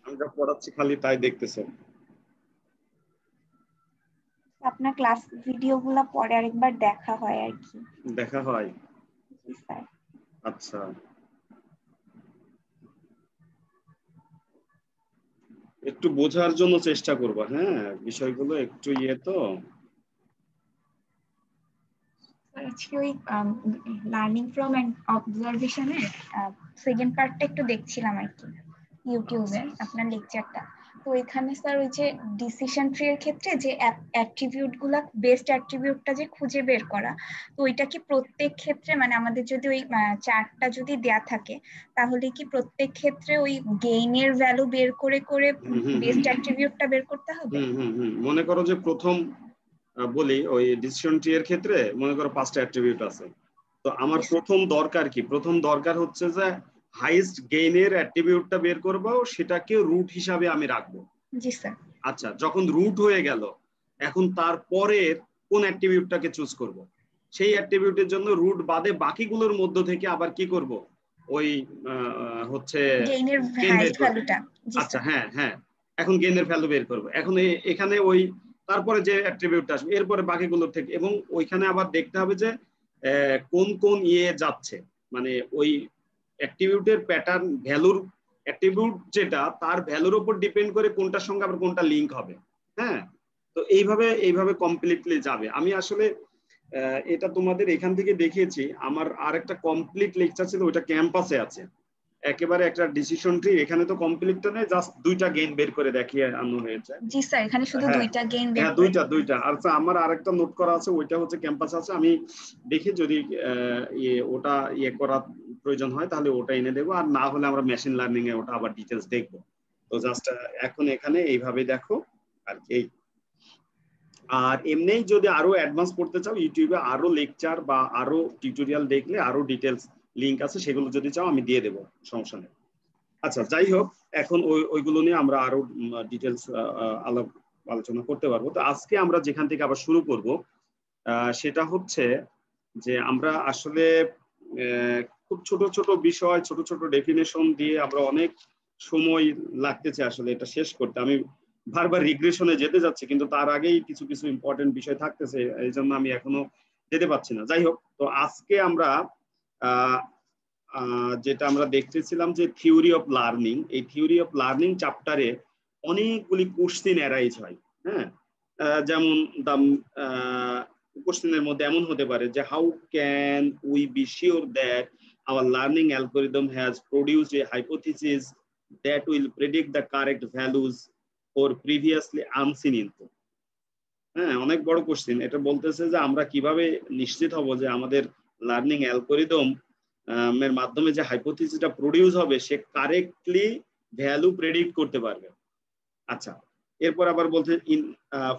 আমি যা পড়াচ্ছি খালি তাই দেখতেছো? আপনার ক্লাস ভিডিওগুলো পরে আরেকবার দেখা হয় আর কি। দেখা হয়? জি স্যার। আচ্ছা, একটু বোঝার জন্য চেষ্টা করবা, হ্যাঁ, বিষয়গুলো একটু তো। আজকে ওই লার্নিং ফ্রম অবজারভেশনের সেকেন্ড পার্টটা একটু দেখছিলাম আর কি ইউটিউবে আপনার লেকচারটা। তো এখানে স্যার ওই যে ডিসিশন ট্রি এর ক্ষেত্রে যে অ্যাট্রিবিউট গুলা বেস্ট অ্যাট্রিবিউটটা যে খুঁজে বের করা, তো ওইটা কি প্রত্যেক ক্ষেত্রে মানে আমাদের যদি ওই চার্টটা যদি দেয়া থাকে তাহলে কি প্রত্যেক ক্ষেত্রে ওই গেইনের ভ্যালু বের করে করে বেস্ট অ্যাট্রিবিউটটা বের করতে হবে? মনে করো যে প্রথম বলি ওই ডিসিশন ট্রি এর ক্ষেত্রে মনে করো 5টা অ্যাট্রিবিউট আছে। তো আমার প্রথম দরকার কি? প্রথম দরকার হচ্ছে যে হাইয়েস্ট গেইনের অ্যাট্রিবিউটটা বের করবো, সেটাকে রুট হিসাবে আমি রাখবো। জি স্যার। আচ্ছা, যখন রুট হয়ে গেল, এখন তারপরের কোন অ্যাট্রিবিউটটাকে চুজ করব? সেই অ্যাট্রিবিউটের জন্য রুট বাদে বাকিগুলোর মধ্য থেকে আবার কি করব? ওই হচ্ছে গেইনের গেইন বের হাইয়েস্ট করব। ভ্যালুটা। জি আচ্ছা, স্যার। হ্যাঁ হ্যাঁ, এখন গেইনের ভ্যালু বের করব। এখন এখানে ওই তারপরে যে অ্যাট্রিবিউটটা আসবে এরপরে বাকিগুলোর থেকে, এবং ওইখানে আবার দেখতে হবে যে কোন কোন যাচ্ছে, মানে ওই অ্যাট্রিবিউটের প্যাটার্ন ভ্যালুর অ্যাট্রিবিউট যেটা তার ভ্যালুর উপর ডিপেন্ড করে কোনটার সঙ্গে আবার কোনটা লিঙ্ক হবে। হ্যাঁ, তো এইভাবে কমপ্লিটলি যাবে। আমি আসলে এটা তোমাদের এখান থেকে দেখিয়েছি। আমার আর একটা কমপ্লিট লেকচার ছিল, ওইটা ক্যাম্পাসে আছে, একেবারে একটা ডিসিশন ট্রি। এখানে তো কমপ্লিটটা নেই, জাস্ট 2টা গেইন বের করে দেখিয়ে আনো হয়েছে। জি স্যার, এখানে শুধু হ্যাঁ দুইটা গেইন বের হ্যাঁ, করে দুইটা। আর আমার আরেকটা নোট করা আছে, ওইটা হচ্ছে ক্যাম্পাস আছে। আমি দেখি যদি ওটা করা প্রয়োজন হয় তাহলে ওটা এনে দেবো, আর না হলে আমরা মেশিন লার্নিং এ ওটা আবার ডিটেলস দেখবো। তো জাস্ট এখন এখানে এইভাবে দেখো আর কি। আর এমনি যদি আরো অ্যাডভান্স করতে চাও, ইউটিউবে আরো লেকচার বা আরো টিউটোরিয়াল দেখলে আরো ডিটেলস লিংক আছে, সেগুলো যদি চাও আমি দিয়ে দেবো, সমস্যা নেই। আচ্ছা, যাই হোক, এখন ওইগুলো নিয়ে আমরা আরো ডিটেলস আলোচনা করতে পারবো। তো আজকে আমরা যেখান থেকে আবার শুরু করব সেটা হচ্ছে যে আমরা আসলে খুব ছোট ছোট বিষয়, ছোট ছোট ডেফিনেশন দিয়ে আমরা অনেক সময় লাগতেছে আসলে এটা শেষ করতে। আমি বারবার রিগ্রেশনে যেতে যাচ্ছি, কিন্তু তার আগেই কিছু কিছু ইম্পর্টেন্ট বিষয় থাকতেছে, এই জন্য আমি এখনো যেতে পারছি না। যাই হোক, তো আজকে আমরা যেটা আমরা দেখতেছিলাম যে থিওরি অফ লার্নিং, এই থিওরি অফ লার্নিং চ্যাপ্টারে অনেকগুলি কোশ্চিন অ্যারাইজ হয়। হ্যাঁ, যেমন কোশ্চিনের মধ্যে এমন হতে পারে যে how can we be sure that our learning algorithm has produced A hypothesis that will predict the correct values for previously unseen input. হ্যাঁ, অনেক বড় কোশ্চিন। এটা বলতেছে যে আমরা কিভাবে নিশ্চিত হব যে আমাদের লার্নিং অ্যালগোরিদম এর মাধ্যমে যে হাইপোথিসিসটা প্রডিউস হবে সে কারেক্টলি ভ্যালু প্রেডিক্ট করতে পারবে। আচ্ছা, এরপর আবার বলতে in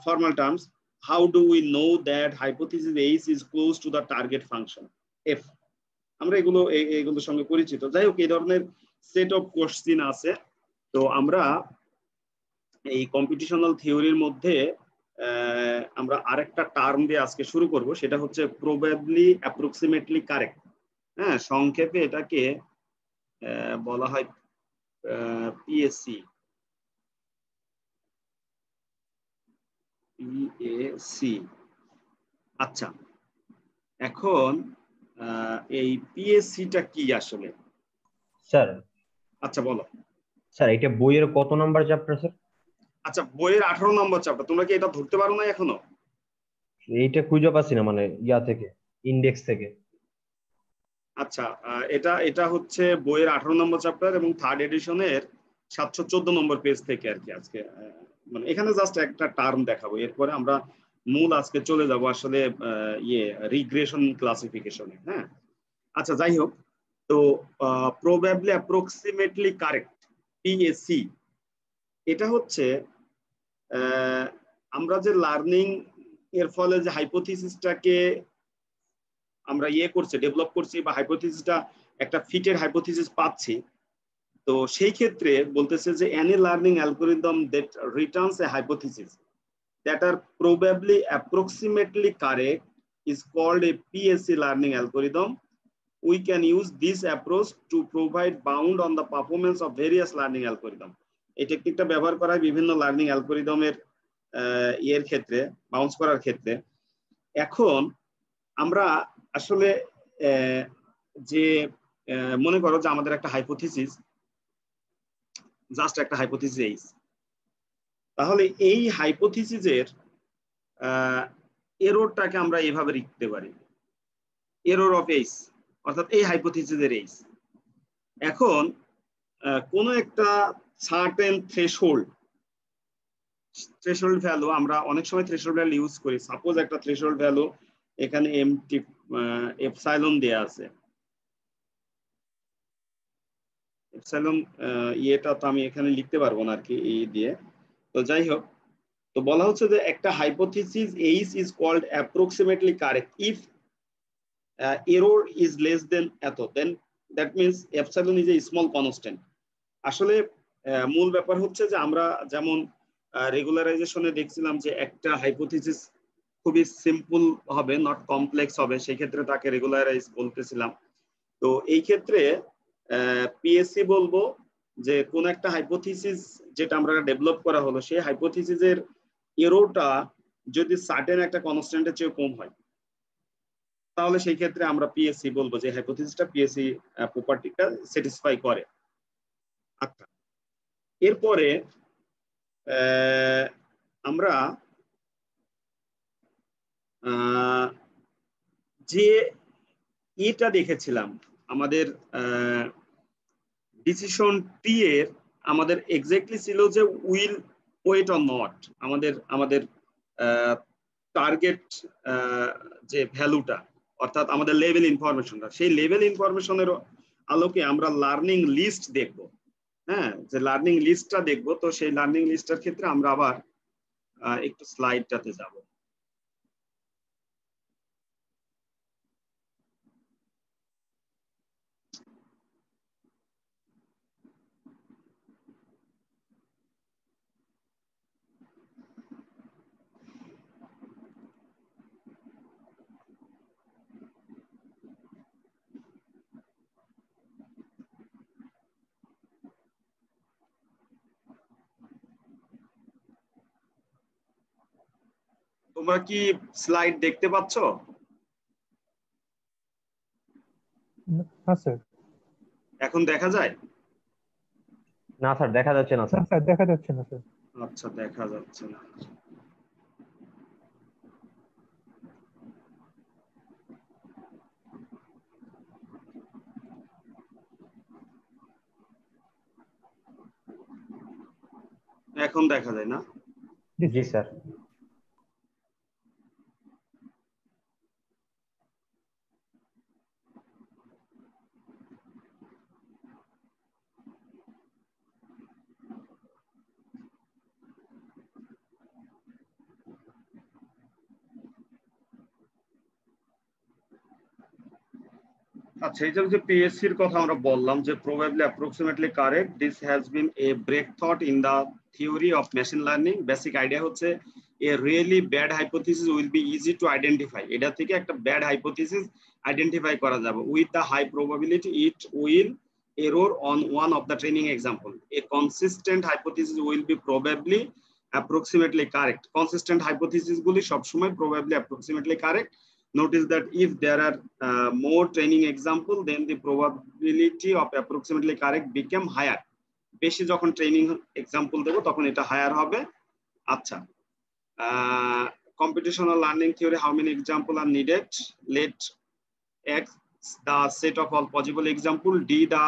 formal terms, how do we know that hypothesis H is close to the target function F. আমরা এগুলোর সঙ্গে পরিচিত। যাই হোক, এই ধরনের সেট অফ কোশ্চিন আছে। তো আমরা এই কম্পিটিশনাল থিওরির মধ্যে আমরা আরেকটা টার্ম দিয়ে আজকে শুরু করব, সেটা হচ্ছে প্রবাবলি অ্যাপ্রক্সিমেটলি কারেক্ট। হ্যাঁ, সংক্ষেপে এটাকে বলা হয় পিএসসি। আচ্ছা, এখন এই পিএসসিটা কি আসলে? স্যার, আচ্ছা বলো। স্যার এটা বইয়ের কত নাম্বার চ্যাপ্টার স্যার? আচ্ছা, বইয়ের 18 নম্বর চ্যাপ্টার। তোমরা কি এটা ধরতে পারো না এখনো? এইটা খুঁজে পাচ্ছি না, মানে ইয়া থেকে, ইন্ডেক্স থেকে। আচ্ছা, এটা এটা হচ্ছে বইয়ের 18 নম্বর চ্যাপ্টার এবং থার্ড এডিশনের 714 নম্বর পেজ থেকে আর কি। আজকে মানে এখানে জাস্ট একটা টার্ম দেখাবো, এরপরে আমরা মূল আজকে চলে যাব আসলে রিগ্রেশন ক্লাসিফিকেশনে। হ্যাঁ, আচ্ছা, যাই হোক, তো প্রবাবলি অ্যাপ্রক্সিমেটলি কারেক্ট, পিএসসি, এটা হচ্ছে আমরা যে লার্নিং এর ফলে যে হাইপোথিসিসটাকে আমরা করছি, ডেভেলপ করছি, বা হাইপোথিসিসটা একটা ফিটের হাইপোথিসিস পাচ্ছি, তো সেই ক্ষেত্রে বলতেছে যে any learning algorithm that returns a hypothesis that are probably approximately correct is called a PSC learning algorithm. We can use this approach to provide bound on the performance of various learning algorithms. এই টেকনিকটা ব্যবহার করা হয় বিভিন্ন learning অ্যালগরিদমের ইয়ের ক্ষেত্রে, bounce করার ক্ষেত্রে। এখন আমরা আসলে যে মনে করো যে আমাদের একটা হাইপোথিসিস, জাস্ট একটা হাইপোথিসিস, তাহলে এই হাইপোথিসিসের এররটাকে আমরা এভাবে লিখতে পারি, এরর অফ এইচ, অর্থাৎ এই হাইপোথিসিসের এইচ। এখন কোন একটা সার্টেন থ্রেশহোল্ড ভ্যালু, আমরা অনেক সময় থ্রেশহোল্ড ভ্যালু ইউজ করি। সাপোজ একটা থ্রেশহোল্ড ভ্যালু এখানে এমটি এপসাইলন দেয়া আছে, এপসাইলন ইয়েটা তো আমি এখানে লিখতে পারবো না আর কি এই দিয়ে। তো যাই হোক, তো বলা হচ্ছে যে একটা hypothesis H is called approximately correct if error is less than এত, then that means epsilon is a small constant. আসলে মূল ব্যাপার হচ্ছে যে আমরা যেমন রেগুলারাইজেশনে দেখছিলাম যে একটা হাইপোথিসিস খুবই সিম্পল হবে, নট কমপ্লেক্স হবে, সেই ক্ষেত্রে তাকে রেগুলারাইজ বলতেছিলাম। তো এই ক্ষেত্রে পিএসসি বলবো যে কোন একটা হাইপোথিসিস যেটা আমরা ডেভেলপ করা হলো, সেই হাইপোথিসিসের এররটা যদি সার্টেন একটা কনস্ট্যান্টের চেয়ে কম হয়, তাহলে সেই ক্ষেত্রে আমরা পিএসসি বলবো যে হাইপোথিসিসটা পিএসসি প্রপার্টিটা স্যাটিসফাই করে। আচ্ছা, এরপরে আমরা যে এটা দেখেছিলাম আমাদের ডিসিশন টি এর, আমাদের এক্স্যাক্টলি ছিল যে উইল ওয়েট অর নট, আমাদের টার্গেট যে ভ্যালুটা, অর্থাৎ আমাদের লেভেল ইনফরমেশনটা, সেই লেভেল ইনফরমেশনের আলোকে আমরা লার্নিং লিস্ট দেখব। হ্যাঁ, যে লার্নিং লিস্টটা দেখব। তো সেই লার্নিং লিস্টের ক্ষেত্রে আমরা আবার একটু স্লাইডটাতে যাব। তোমরা কি স্লাইড দেখতে পাচ্ছ? হ্যাঁ স্যার। এখন দেখা যায়? না স্যার, দেখা যাচ্ছে না স্যার। স্যার দেখা যাচ্ছে না স্যার। আচ্ছা, দেখা যাচ্ছে না। এখন দেখা যায় না? জি স্যার। আচ্ছা, এই যে পিএসসি এর কথা আমরা বললাম যে probably approximately correct, this has been a breakthrough in the theory of machine learning. Basic idea হচ্ছে a really bad hypothesis will be easy to identify. এটা থেকে একটা ব্যাড হাইপোথিসিস আইডেন্টিফাই করা যাবে। With the high probability it will error on one of the training example. A consistent hypothesis will be probably approximately correct. Consistent hypothesis গুলি সবসময় probably approximately correct. Notice that if there are more training example, then the probability of approximately correct become higher. বেশি যখন training example দেব তখন এটা higher হবে। আচ্ছা, computational learning theory, how many example are needed? Let X the set of all possible example, D the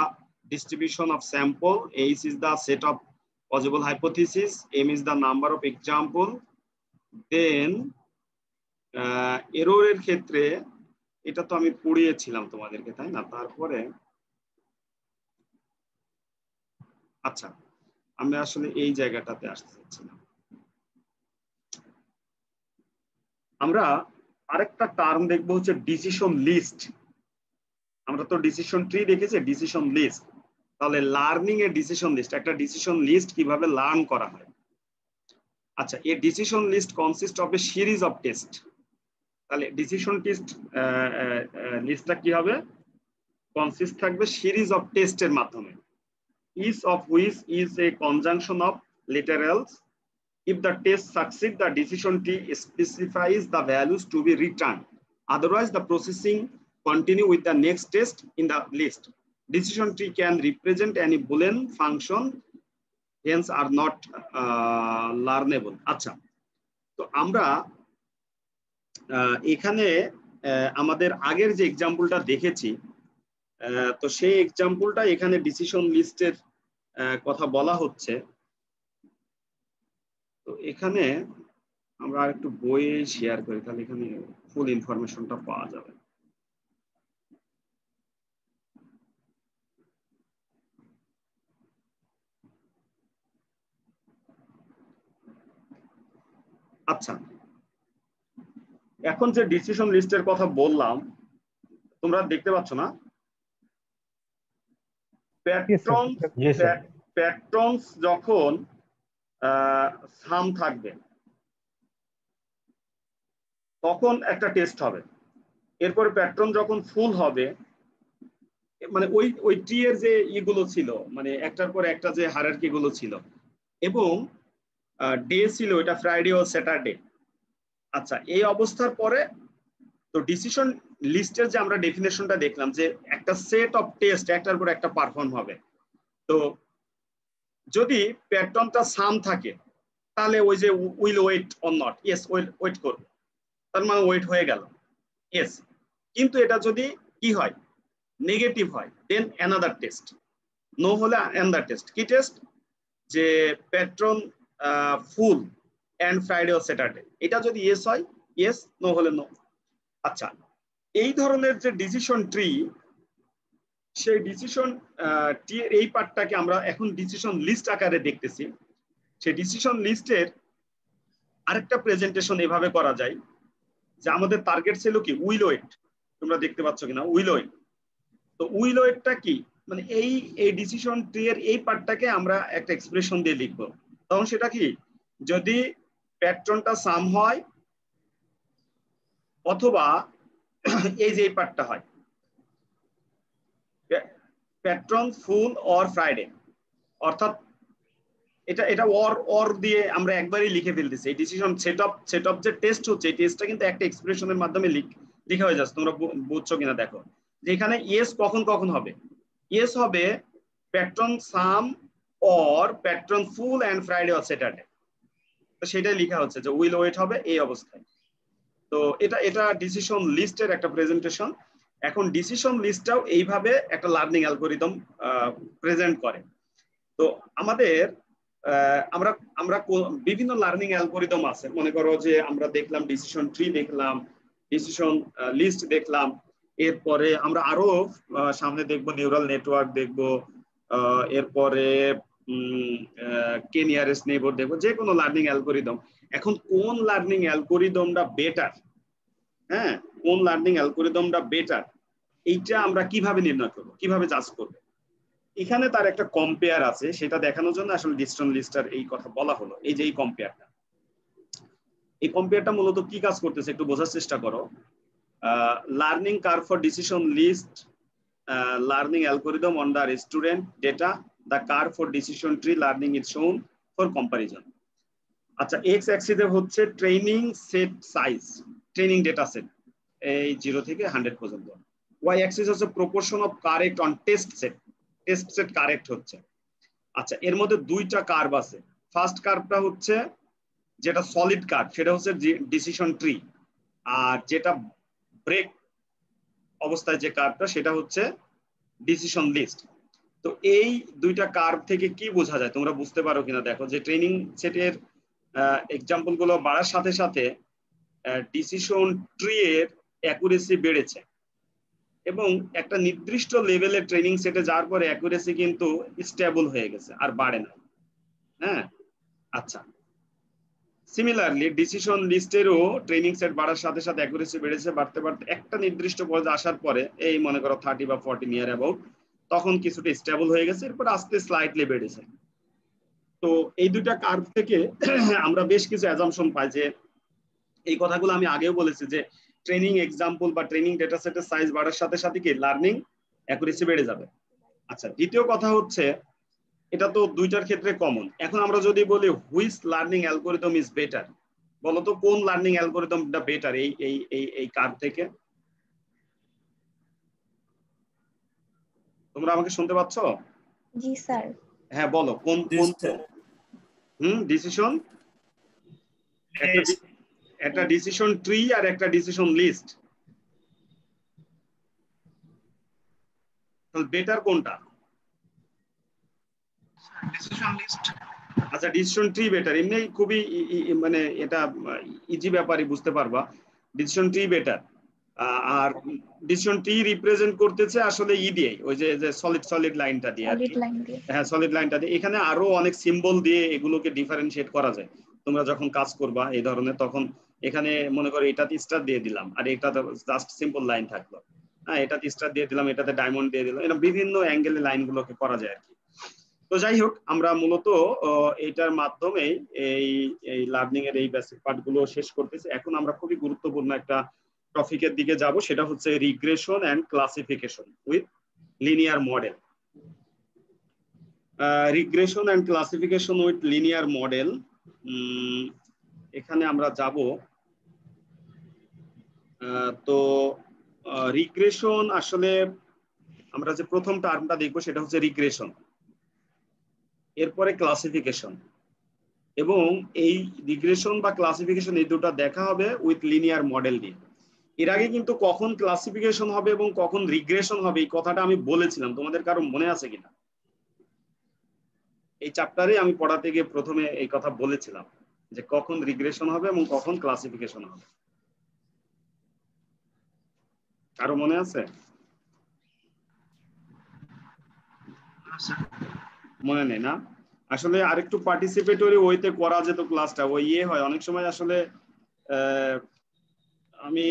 distribution of sample, H is the set of possible hypothesis, M is the number of example. Then এররের ক্ষেত্রে এটা তো আমি পড়িয়েছিলাম তোমাদেরকে, তাই না? তারপরে আচ্ছা, আমি আসলে এই জায়গাটাতে আসতে চাচ্ছিলাম। আমরা আরেকটা টার্ম দেখবো হচ্ছে ডিসিশন লিস্ট। আমরা তো ডিসিশন ট্রি দেখেছি, ডিসিশন লিস্ট। তাহলে লার্নিং এর ডিসিশন লিস্ট, একটা ডিসিশন লিস্ট কিভাবে লার্ন করা হয়। আচ্ছা, এই decision list consist of a series of test. তাহলে ডিসিশন টেস্ট লিস্টটা কি হবে? কনসিস্ট থাকবে সিরিজ অফ টেস্টের মাধ্যমে। each of which is a conjunction of literals. If the test succeeds, the decision tree specifies the values to be returned. Otherwise, the processing continue with the next test in the list. Decision tree can represent any Boolean function, hence are not learnable. আচ্ছা, তো আমরা এখানে আমাদের আগের যে এক্সাম্পলটা দেখেছি, তো সেই এক্সাম্পলটা এখানে ডিসিশন লিস্টের কথা বলা হচ্ছে। তো এখানে আমরা একটু বইয়ে শেয়ার করি, তাহলে এখানে ফুল ইনফরমেশনটা পাওয়া যাবে। আচ্ছা, এখন যে ডিসিশন লিস্টের কথা বললাম তোমরা দেখতে পাচ্ছ না? প্যাট্রনস যখন সাম থাকবে তখন একটা টেস্ট হবে, এরপরে প্যাট্রন যখন ফুল হবে, মানে ওই ট্রি এর যে ইগুলো ছিল, মানে একটার পর একটা যে হায়ারার্কি গুলো ছিল, এবং ডে ছিল এটা ফ্রাইডে ও স্যাটারডে। আচ্ছা, এই অবস্থার পরে তো ডিসিশন লিস্টের যে আমরা ডেফিনেশনটা দেখলাম যে একটা সেট অফ টেস্ট একটার পর একটা পারফর্ম হবে। তো যদি প্যাটার্নটা সাম থাকে তাহলে ওই যে will wait or not, yes wait করব, তার মানে ওয়েট হয়ে গেল, ইয়েস। কিন্তু এটা যদি কি হয়, নেগেটিভ হয়, দেন অ্যানাদার টেস্ট, নো হলে অ্যানাদার টেস্ট। কি টেস্ট? যে প্যাট্রন ফুল এন্ড ফ্রাইডে ও স্যাটারডে, এটা যদি ইয়েস হয় ইয়েস, নো হলে নো। আচ্ছা, এই ধরনের যে ডিসিশন ট্রি, সেই ডিসিশন ট্রি এর এই পার্টটাকে আমরা এখন ডিসিশন লিস্ট আকারে দেখতেছি। সেই ডিসিশন লিস্টের আরেকটা প্রেজেন্টেশন এভাবে করা যায় যে আমাদের টার্গেট ছিল কি উইল ওয়েট, তোমরা দেখতে পাচ্ছ কিনা উইল ওয়েট। তো উইল ওয়েটটা কি, মানে এই ডিসিশন ট্রি এর এই পার্টটাকে আমরা একটা এক্সপ্রেশন দিয়ে লিখবো। তখন সেটা কি, যদি প্যাট্রনটা সাম হয় অথবা এই যে এই পার্টটা হয় প্যাট্রন ফুল অর ফ্রাইডে, অর্থাৎ এটা অর দিয়ে আমরা একবারই লিখে ফেলতেছি। এই ডিসিশন সেট অফ যে টেস্ট হচ্ছে, এই টেস্টটা কিন্তু একটা এক্সপ্রেশনের মাধ্যমে লেখা হয়ে যাচ্ছে। তোমরা বুঝছো কিনা দেখো, যে এখানে ইয়েস কখন কখন হবে, ইয়েস হবে patron some or patron full and Friday or Saturday. তো সেটাই লেখা হচ্ছে যে উইল ওয়েট হবে এই অবস্থায়। তো এটা ডিসিশন লিস্টের একটা প্রেজেন্টেশন। এখন ডিসিশন লিস্টটাও এইভাবে একটা লার্নিং অ্যালগরিদম প্রেজেন্ট করে। তো আমাদের আমরা বিভিন্ন লার্নিং অ্যালগরিদম আছে, মনে করো যে আমরা দেখলাম ডিসিশন ট্রি দেখলাম, ডিসিশন লিস্ট দেখলাম, এরপরে আমরা আরো সামনে দেখবো নিউরাল নেটওয়ার্ক দেখবো, এরপরে কে নিয়ারেস্ট নেইবার দেখবো, যে কোনো লার্নিং অ্যালগরিদম। এখন কোন লার্নিং অ্যালগরিদমটা বেটার, হ্যাঁ কোন লার্নিং অ্যালগরিদমটা বেটার, এইটা আমরা কিভাবে নির্ণয় করবো, কিভাবে জাজ করবো? এখানে তার একটা কম্পেয়ার আছে, সেটা দেখানোর জন্য আসলে ডিসিশন লিস্টার এই কথা বলা হলো। এই যে এই কম্পেয়ারটা মূলত কি কাজ করতেছে একটু বোঝার চেষ্টা করো। Learning curve for decision list, learning algorithm on the student data, the curve for decision tree learning is shown for comparison. আচ্ছা, এক্স অ্যাক্সিসে হচ্ছে training set size, training data set এই 0 থেকে 100 পর্যন্ত। ওয়াই অ্যাক্সিস হচ্ছে proportion of correct on test set correct হচ্ছে। আচ্ছা, এর মধ্যে দুইটা কার্ভ আছে। ফার্স্ট কার্ভটা হচ্ছে যেটা সলিড কার্ভ, সেটা হচ্ছে ডিসিশন ট্রি, আর যেটা ব্রেক অবস্থায় যে কার্ভটা সেটা হচ্ছে ডিসিশন লিস্ট। তো এই দুইটা কার্ভ থেকে কি বোঝা যায় তোমরা বুঝতে পারো কিনা দেখো, যে ট্রেনিং সেটের এক্সাম্পল গুলো বাড়ার সাথে সাথে ডিসিশন ট্রি এর অ্যাকুরেসি বেড়েছে, এবং একটা নির্দিষ্ট লেভেলের ট্রেনিং সেটে যাওয়ার পরে অ্যাকুরেসি কিন্তু স্টেবল হয়ে গেছে, আর বাড়ে না। হ্যাঁ, আচ্ছা, সিমিলারলি ডিসিশন লিস্টেরও ট্রেনিং সেট বাড়ার সাথে সাথে অ্যাকুরেসি বেড়েছে, বাড়তে বাড়তে একটা নির্দিষ্ট পর্যায়ে আসার পরে এই মনে করো 30 বা 40 নিয়ার অ্যাবাউট, তখন কিছুটা স্টেবল হয়ে গেছে, এরপর আস্তে স্লাইটলি বেড়েছে। তো এই দুইটা কার্ভ থেকে আমরা বেশ কিছু অ্যাজাম্পশন পাই, যে এই কথাগুলো আমি আগেও বলেছি যে ট্রেনিং এক্সাম্পল বা ট্রেনিং ডেটা সেটের সাইজ বাড়ার সাথে সাথে কি লার্নিং অ্যাকুরেসি বেড়ে যাবে। আচ্ছা, দ্বিতীয় কথা হচ্ছে এটা তো দুইটার ক্ষেত্রে কমন। এখন আমরা যদি বলি which learning algorithm is better, বলো তো কোন লার্নিং অ্যালগোরিদমটা বেটার এই এই এই এই কার থেকে? তোমরা আমাকে শুনতে পাচ্ছ? জি স্যার। হ্যাঁ বলো কোন কোন ডিসিশন, একটা ডিসিশন ট্রি আর একটা ডিসিশন লিস্ট, তাহলে বেটার কোনটা? Decision list. আচ্ছা ডিসিশন ট্রি বেটার, এমনি খুবই মানে এটা ইজি ব্যাপারই, বুঝতে পারবা। Decision tree better. আর ডিসিশন ট্রি রিপ্রেজেন্ট করতেছে আসলে দিয়ে ওই যে সলিড লাইনটা দিয়ে আর কি। সলিড লাইন দিয়ে। হ্যাঁ সলিড লাইনটা দিয়ে। এখানে আরো অনেক সিম্বল দিয়ে এগুলোকে ডিফারেন্সিয়েট করা যায়। তোমরা যখন কাজ করবা এই ধরনের, তখন এখানে মনে করো এটাতে স্টার দিয়ে দিলাম আর এটাতে জাস্ট সিম্পল লাইন থাকলো, হ্যাঁ এটাতে স্টার দিয়ে দিলাম, এটাতে ডায়মন্ড দিয়ে দিলাম, এটা বিভিন্ন অ্যাঙ্গেলে লাইনগুলোকে করা যায় আর কি। তো যাই হোক, আমরা মূলত এইটার মাধ্যমে এই এই লার্নিং এর এই বেসিক পার্ট গুলো শেষ করতেছি। এখন আমরা খুবই গুরুত্বপূর্ণ একটা টপিকের দিকে যাব, সেটা হচ্ছে regression and classification with linear model. Regression and classification with linear model, এখানে আমরা যাব। তো রিগ্রেশন আসলে আমরা যে প্রথম টার্মটা দেখবো সেটা হচ্ছে রিগ্রেশন, এরপরে ক্লাসিফিকেশন, এবং এই রিগ্রেশন বা ক্লাসিফিকেশন এই দুটো দেখা হবে উইথ লিনিয়ার মডেল দিয়ে। এর আগে কিন্তু কখন ক্লাসিফিকেশন হবে এবং কখন রিগ্রেশন হবে এই কথাটা আমি বলেছিলাম, তোমাদের কারো মনে আছে কিনা? এই চ্যাপ্টারে আমি পড়াতে গিয়ে প্রথমে এই কথা বলেছিলাম যে কখন রিগ্রেশন হবে এবং কখন ক্লাসিফিকেশন হবে। কারো মনে আছে? মনে নেই না? আসলে আরেকটু পার্টিসিপেটরি ওইতে করা যেত ক্লাসটা, ওই হয় অনেক সময় আসলে আমি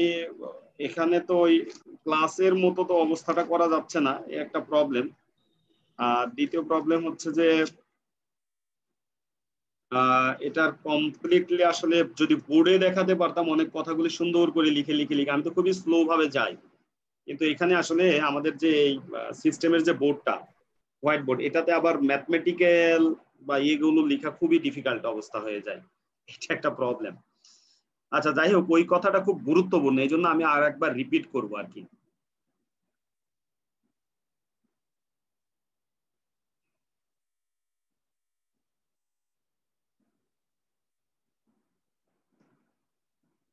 এখানে তো ওই ক্লাসের মতো তো অবস্থাটা করা যাচ্ছে না, একটা প্রবলেম। আর দ্বিতীয় প্রবলেম হচ্ছে যে এটার কমপ্লিটলি আসলে যদি বোর্ডে দেখাতে পারতাম, অনেক কথাগুলি সুন্দর করে লিখে লিখে লিখে, আমি তো খুবই স্লো ভাবে যাই, কিন্তু এখানে আসলে আমাদের যে এই সিস্টেমের যে বোর্ডটা, হোয়াইট বোর্ড, এটাতে আবার ম্যাথমেটিক্যাল বা এগুলো লেখা খুবই ডিফিকাল্ট অবস্থা হয়ে যায়, এটা একটা প্রবলেম। আচ্ছা যাই হোক, ওই কথাটা খুব গুরুত্বপূর্ণ, এই জন্য আমি আর একবার রিপিট করবো আর কি।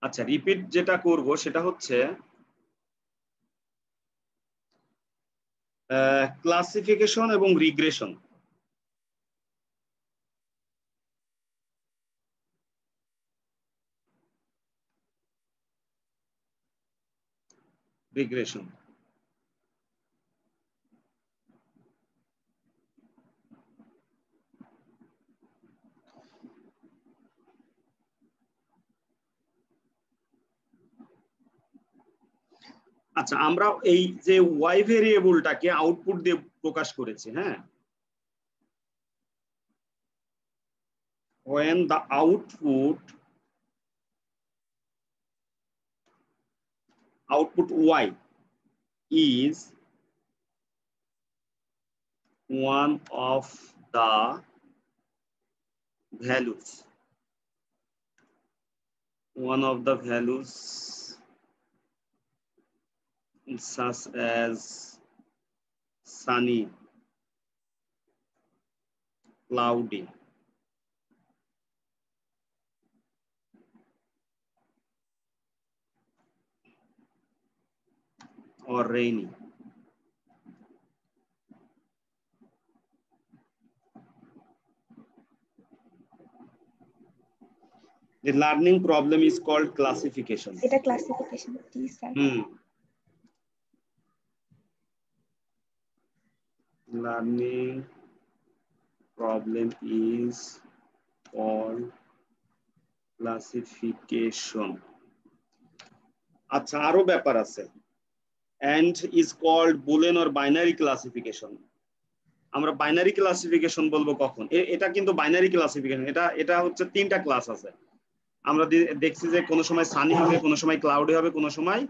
আচ্ছা রিপিট যেটা করব সেটা হচ্ছে ক্লাসিফিকেশন এবং রিগ্রেশন। রিগ্রেশন আচ্ছা, আমরা এই যে ওয়াই ভেরিয়েবলটাকে আউটপুট দিয়ে প্রকাশ করেছি, হ্যাঁ, when the output y is one of the values such as sunny, cloudy, or rainy. The learning problem is called classification. এটা classification, G sir. Learning problem is called classification. আচ্ছা আরো ব্যাপার আছে, and is called Boolean or binary classification. আমরা binary classification বলবো কখন? এটা কিন্তু বাইনারি ক্লাসিফিকেশন, এটা হচ্ছে তিনটা ক্লাস আছে। আমরা দেখছি যে কোনো সময় সানি হবে, কোনো সময় ক্লাউডি হবে, কোনো সময়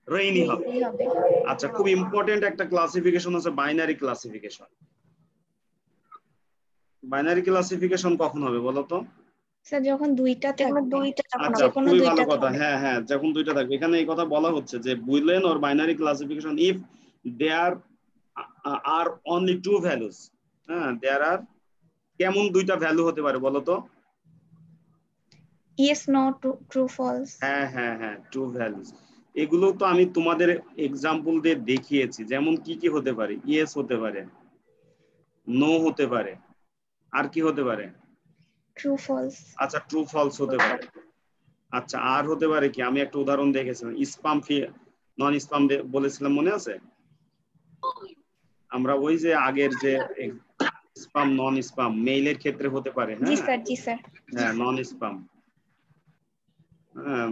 রেইনি হবে। আচ্ছা খুব ইম্পর্টেন্ট একটা ক্লাসিফিকেশন হচ্ছে বাইনারি ক্লাসিফিকেশন। বাইনারি ক্লাসিফিকেশন কখন হবে বলো তো? স্যার যখন দুইটা থাকবে, আচ্ছা, যে কোনো খুবই দুইটা ভালো কথা। থাকবে। হ্যাঁ হ্যাঁ, যখন দুইটা থাকবে। এখানে এই কথা বলা হচ্ছে যে boolean or binary classification if there are only two values. হ্যাঁ, দেয়ার আর কেমন দুইটা ভ্যালু হতে পারে বলো তো? Yes, no, true, false. হ্যাঁ হ্যাঁ হ্যাঁ, টু ভ্যালুস। এগুলো তো আমি তোমাদের এক্সাম্পল দিয়ে দেখিয়েছি। যেমন কি কি হতে পারে? ইয়েস হতে পারে, নো হতে পারে, আর কি হতে পারে? True, false. আচ্ছা, ট্রু ফলস হতে পারে। আচ্ছা, আর হতে পারে কি? আমি একটা উদাহরণ দেখেছিলাম, স্পাম নন স্পাম বলেছিলাম, মনে আছে? আমরা ওই যে আগের যে স্পাম নন স্পাম মেইলের ক্ষেত্রে হতে পারে। জি হ্যাঁ স্যার, জি স্যার। হ্যাঁ, নন স্পাম। হ্যাঁ,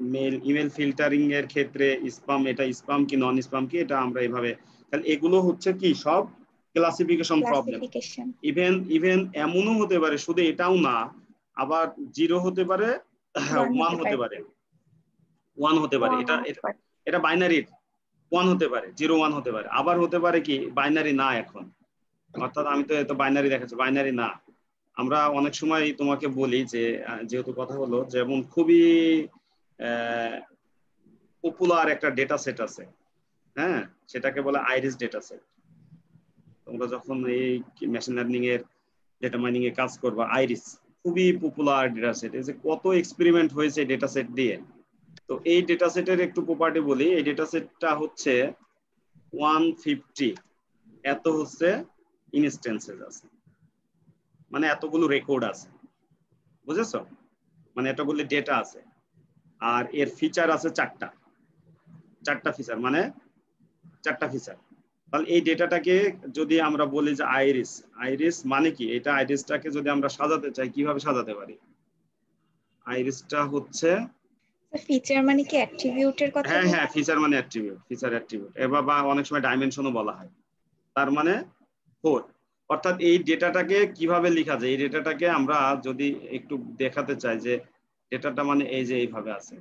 মেল ইমেল ফিল্টারিং এর ক্ষেত্রে স্পাম, এটা স্পাম কি নন স্পাম কি, এটা আমরা এইভাবে। তাহলে এগুলো হচ্ছে কি সব ক্লাসিফিকেশন প্রবলেম। ক্লাসিফিকেশন। ইভেন এমনও হতে পারে, শুধু এটাও না, আবার 0 হতে পারে, 1 হতে পারে, 1 হতে পারে। এটা বাইনারির 1 হতে পারে, 0 1 হতে পারে। আবার হতে পারে কি বাইনারি না এখন, অর্থাৎ আমি তো এত বাইনারি দেখাচ্ছি, বাইনারি না। আমরা অনেক সময় তোমাকে বলি যে যেহেতু কথা হলো, যেমন খুবই পপুলার একটা ডেটা সেট আছে, হ্যাঁ, সেটাকে বলে আইরিস ডেটা সেট। তোমরা যখন এই মেশিন লার্নিং এর ডেটা মাইনিং এ কাজ করবা, আইরিস খুবই পপুলার ডেটা সেট। এই যে কত এক্সপেরিমেন্ট হয়েছে ডেটা সেট দিয়ে। তো এই ডেটা সেটের একটু প্রপার্টি বলি। এই ডেটা সেটটা হচ্ছে 150 এত হচ্ছে ইনস্ট্যান্সেস আছে, মানে এতগুলো রেকর্ড আছে, বুঝেছো? মানে এতগুলো ডেটা আছে, আর এর ফিচার আছে 4টা ফিচার, মানে 4টা ফিচার। তাহলে এই ডেটাটাকে যদি আমরা বলি যে আইরিস, আইরিস মানে কি? এটা আইরিসটাকে যদি আমরা সাজাতে চাই, কিভাবে সাজাতে পারি? আইরিসটা হচ্ছে, ফিচার মানে কি অ্যাট্রিবিউটের কথা? হ্যাঁ হ্যাঁ, ফিচার মানে অ্যাট্রিবিউট, ফিচার অ্যাট্রিবিউট, এবার বা অনেক সময় ডাইমেনশনও বলা হয়। তার মানে 4। অর্থাৎ এই ডেটাটাকে কিভাবে লেখা যায়? এই ডেটাটাকে আমরা যদি একটু দেখাতে চাই যে ডেটাটা মানে এই যে এইভাবে আছে,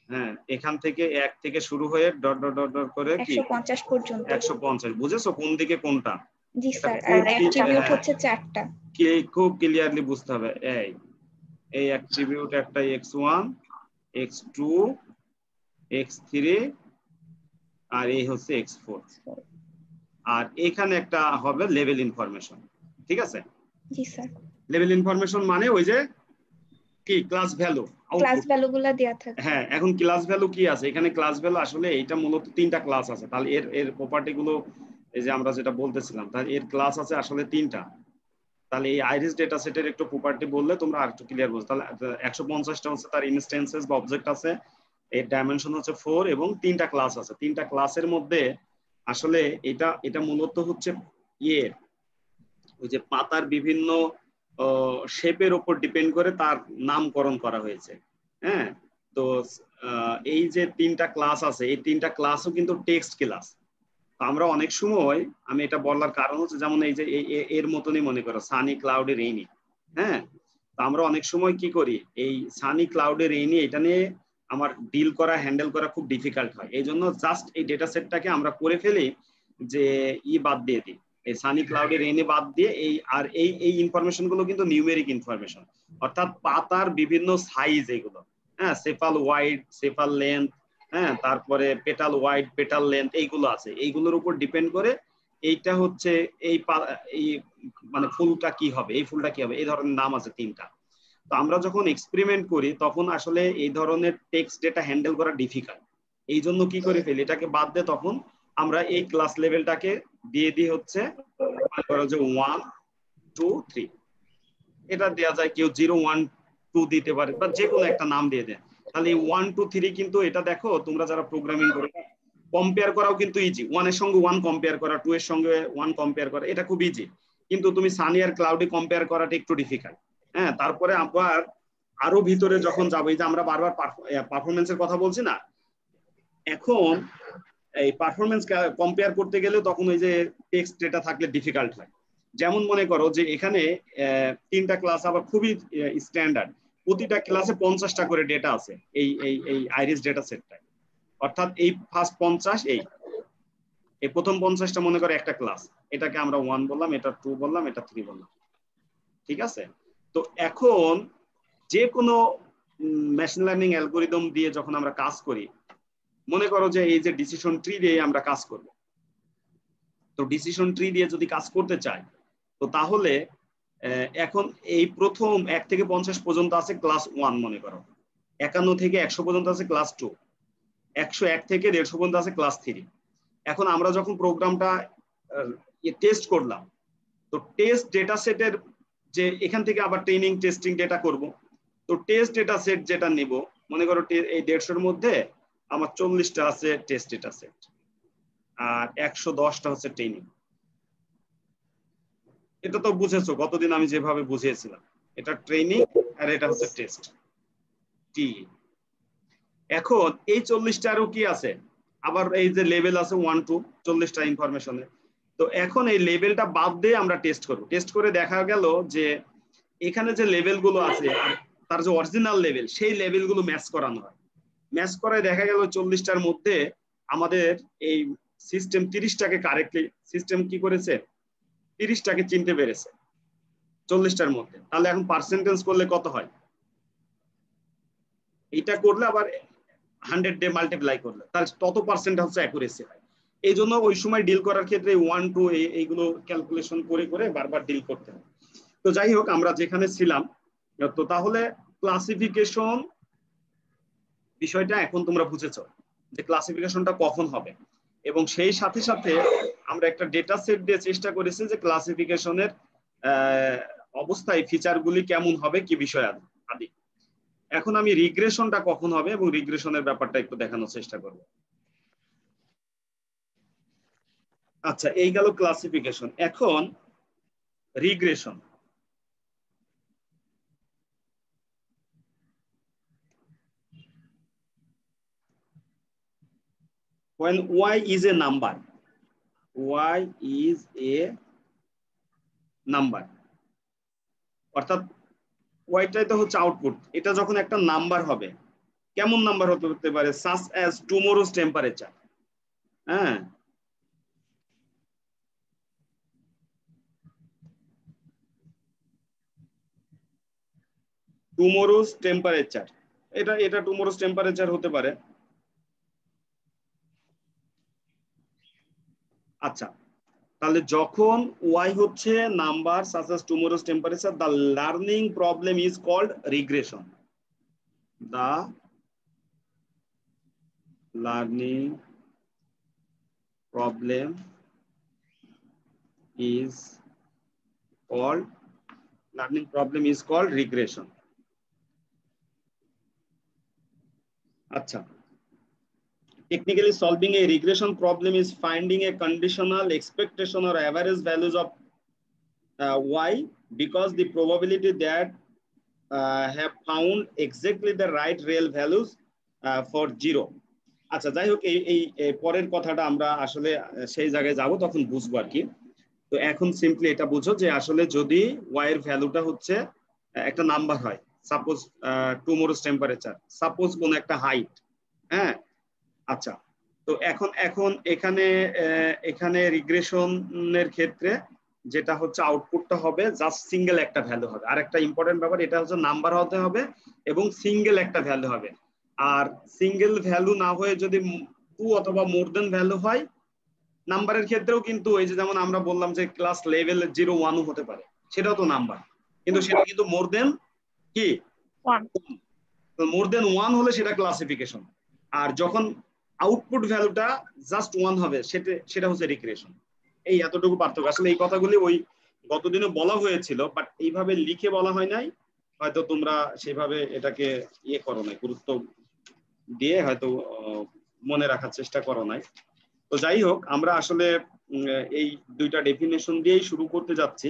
হ্যাঁ, এখান থেকে 1 থেকে শুরু হয়ে ডট ডট ডট ডট করে কি 150 পর্যন্ত। 150। বুঝেছো কোন দিকে কোনটা? জি এটা স্যার। খুব আর অ্যাট্রিবিউট হচ্ছে 4টা। খুব ক্লিয়ারলি বুঝতে হবে। এই অ্যাট্রিবিউট একটা x1, x2, x3, আর এই হচ্ছে x4। আর এখানে একটা হবে লেভেল ইনফরমেশন, ঠিক আছে? জি স্যার। লেভেল ইনফরমেশন মানে ওই যে কি ক্লাস ভ্যালু, ক্লাস আউটপুট। ভ্যালুগুলো দেয়া থাকে। হ্যাঁ, এখন ক্লাস ভ্যালু কি আছে এখানে? ক্লাস ভ্যালু আসলে এটা মূলত 3টা ক্লাস আছে। তাহলে এর প্রপার্টি গুলো, এই যে আমরা যেটা বলতেছিলাম, তাহলে এর ক্লাস আছে আসলে 3টা। তাহলে এই আইরিস ডেটা সেটের একটু প্রপার্টি বললে তোমরা আরেকটু ক্লিয়ার বুঝতে। তাহলে 150টা হচ্ছে তার ইনস্ট্যান্সেস বা অবজেক্ট আছে, এর ডাইমেনশন হচ্ছে 4, এবং 3টা ক্লাস আছে। 3টা ক্লাসের মধ্যে আসলে এটা মূলত হচ্ছে ইয়ে, ওই যে পাতার বিভিন্ন শেপের উপর ডিপেন্ড করে তার নামকরণ করা হয়েছে। হ্যাঁ, তো এই যে 3টা ক্লাস আছে, এই 3টা ক্লাসও কিন্তু টেক্সট ক্লাস। আমরা অনেক সময়, আমি এটা বলার কারণ হচ্ছে, যেমন এই যে এর মতনই মনে করো সানি ক্লাউডে রেইনি। হ্যাঁ, তো আমরা অনেক সময় কি করি, এই সানি ক্লাউডে রেইনি এটা নিয়ে আমার ডিল করা, হ্যান্ডেল করা খুব ডিফিকাল্ট হয়। এই জন্য জাস্ট এই ডেটা সেটটাকে আমরা করে ফেলি যে বাদ দিয়ে দিই, এই সানি ক্লাউডে রেইনি বাদ দিয়ে এই ইনফরমেশন গুলো কিন্তু নিউমেরিক ইনফরমেশন, অর্থাৎ পাতার বিভিন্ন সাইজ এগুলো। হ্যাঁ, সেফাল ওয়াইড, সেফাল লেন্থ, হ্যাঁ, তারপরে পেটাল ওয়াইড, পেটাল লেন্থ, এইগুলো আছে। এইগুলোর উপর ডিপেন্ড করে এইটা হচ্ছে এই মানে ফুলটা কি হবে, এই ফুলটা কি হবে, এই ধরনের নাম আছে 3টা। তো আমরা যখন এক্সপেরিমেন্ট করি তখন আসলে এই ধরনের টেক্সট ডেটা হ্যান্ডেল করা ডিফিকাল্ট। এই জন্য কি করে ফেলি, এটাকে বাদ দিয়ে তখন আমরা এই ক্লাস লেভেলটাকে দিয়ে দিই হচ্ছে, মনে করো যে 1 2 3, এটা দেওয়া যায়। কেউ 0 1 2 দিতে পারে, বা যে কোনো একটা নাম দিয়ে দেয়। তাহলে এই 1 2 3 কিন্তু এটা দেখো, তোমরা যারা প্রোগ্রামিং করো, কম্পেয়ার করাও কিন্তু ইজি। 1 এর সঙ্গে 1 কম্পেয়ার করা, 2 এর সঙ্গে 1 কম্পেয়ার করা, এটা খুব ইজি। কিন্তু তুমি সানি আর ক্লাউডে কম্পেয়ার করাটা একটু ডিফিকাল্ট। হ্যাঁ, তারপরে আবার আরো ভিতরে যখন যাবো, এই যে আমরা বারবার পারফরমেন্সের কথা বলছি না, এখন এই পারফরমেন্স কম্পেয়ার করতে গেলে তখন ওই যে টেক্সট ডেটা থাকলে ডিফিকাল্ট হয়। যেমন মনে করো যে এখানে 3টা ক্লাস, আবার খুবই স্ট্যান্ডার্ড, প্রতিটা ক্লাসে 50টা করে ডেটা আছে এই এই এই আইরিস ডেটা সেটটায়। অর্থাৎ এই ফার্স্ট 50, এই প্রথম 50টা মনে করে একটা ক্লাস, এটাকে আমরা 1 বললাম, এটা 2 বললাম, এটা 3 বললাম, ঠিক আছে? তো এখন যে কোনো মেশিন লার্নিং অ্যালগোরিদম দিয়ে যখন আমরা কাজ করি, মনে করো যে এই যে ডিসিশন ট্রি দিয়ে আমরা কাজ করব, তো ডিসিশন ট্রি দিয়ে যদি কাজ করতে চাই, তো তাহলে এখন এই প্রথম 1 থেকে 50 পর্যন্ত আছে ক্লাস 1 মনে করো, 51 থেকে 100 পর্যন্ত আছে ক্লাস 2, 101 থেকে 150 পর্যন্ত আছে ক্লাস 3। এখন আমরা যখন প্রোগ্রামটা টেস্ট করলাম, তো টেস্ট ডেটা সেটের যে এখান থেকে আবার ট্রেনিং টেস্টিং ডেটা করব, তো টেস্ট ডেটা সেট যেটা নিব, মনে করো এই 150-এর মধ্যে আমার 40টা আছে টেস্ট ডেটা সেট আর 110টা হচ্ছে ট্রেনিং। এটা তো বুঝেছো গতদিন আমি যেভাবে বুঝিয়েছিলাম, এটা ট্রেনিং আর এটা হচ্ছে টেস্ট টি। এখন এই 40টারও কি আছে, আবার এই যে লেভেল আছে 1 to 40টা ইনফরমেশনে। তো এখন এই লেভেলটা বাদ দিয়ে আমরা টেস্ট করব, টেস্ট করে দেখা গেল যে এখানে যে লেভেলগুলো আছে তার যে অরিজিনাল লেভেল, সেই লেভেলগুলো ম্যাচ করানো হয়। ম্যাচ করে দেখা গেল 40টার মধ্যে আমাদের এই সিস্টেম 30টাকে কারেক্টলি সিস্টেম কি করেছে, 30টাকে চিনতে পেরেছে 40টার মধ্যে। তাহলে এখন পার্সেন্টেজ করলে কত হয়, এটা করলে আবার 100 দিয়ে মাল্টিপ্লাই করলে তার তত পার্সেন্ট হচ্ছে অ্যাকুরেসি হয়। এই জন্য ওই সময় ডিল করার ক্ষেত্রে 1 2 এইগুলো ক্যালকুলেশন করে করে বারবার ডিল করতে হয়। তো যাই হোক, আমরা যেখানে ছিলাম, তো তাহলে ক্লাসিফিকেশন বিষয়টা এখন তোমরা বুঝেছো যে ক্লাসিফিকেশনটা কখন হবে, এবং সেই সাথে সাথে আমরা একটা ডেটা সেট দিয়ে চেষ্টা করেছি যে ক্লাসিফিকেশনের অবস্থায় ফিচারগুলি কেমন হবে, কি বিষয় আদি। এখন আমি রিগ্রেশনটা কখন হবে এবং রিগ্রেশনের ব্যাপারটা একটু দেখানোর চেষ্টা করব। আচ্ছা, এই গেল ক্লাসিফিকেশন। এখন regression. when y is a number, y is a number, অর্থাৎ ওয়াইটাই তো হচ্ছে আউটপুট, এটা যখন একটা নাম্বার হবে, কেমন নাম্বার হতে পারে, সাচ অ্যাজ টুমোরোজ টেম্পারেচার। হ্যাঁ, টুমোরোজ টেম্পারেচার, এটা টুমোরোজ টেম্পারেচার হতে পারে। আচ্ছা, তাহলে যখন y হচ্ছে number such as tomorrow's temperature, the learning problem is called regression. The learning problem is called regression. আচ্ছা, technically solving a regression problem is finding a conditional expectation or average values of y, because the probability that have found exactly the right real values for 0. আচ্ছা, যাই হোক, এই পরের কথাটা আমরা আসলে সেই জায়গায় যাব, তখন বুঝবো আর কি। তো এখন সিম্পলি এটা বুঝো যে আসলে যদি y এর ভ্যালুটা হচ্ছে একটা নাম্বার হয়, সাপোজ টুমোরোজ টেম্পারেচার, সাপোজ কোন একটা হাইট। হ্যাঁ, আচ্ছা, তো এখন এখানে রিগ্রেশনের ক্ষেত্রে যেটা হচ্ছে আউটপুটটা হবে জাস্ট সিঙ্গেল একটা ভ্যালু হবে। আর একটা ইম্পর্টেন্ট ব্যাপার, এটা হচ্ছে নাম্বার হতে হবে এবং সিঙ্গেল একটা ভ্যালু হবে। আর সিঙ্গেল ভ্যালু না হয়ে যদি 2 অথবা মোর দেন ভ্যালু হয়, নাম্বারের ক্ষেত্রেও কিন্তু এই যে যেমন আমরা বললাম যে ক্লাস লেভেল 0 1 হতে পারে, সেটাও তো নাম্বার, কিন্তু সেটা কিন্তু মোর দেন কি 1, মোর দেন 1 হলে সেটা ক্লাসিফিকেশন। আর যখন আউটপুট ভ্যালুটা জাস্ট 1 হবে, সেটা হচ্ছে রিগ্রেশন। এই এতটুকু পার্থক্য। আসলে এই কথাগুলি ওই গতদিনও বলা হয়েছিল, বাট এইভাবে লিখে বলা হয় নাই, হয়তো তোমরা সেভাবে এটাকে ইয়ে করো নাই, গুরুত্ব দিয়ে হয়তো মনে রাখার চেষ্টা করো নাই। তো যাই হোক, আমরা আসলে এই দুইটা ডেফিনেশন দিয়েই শুরু করতে যাচ্ছি,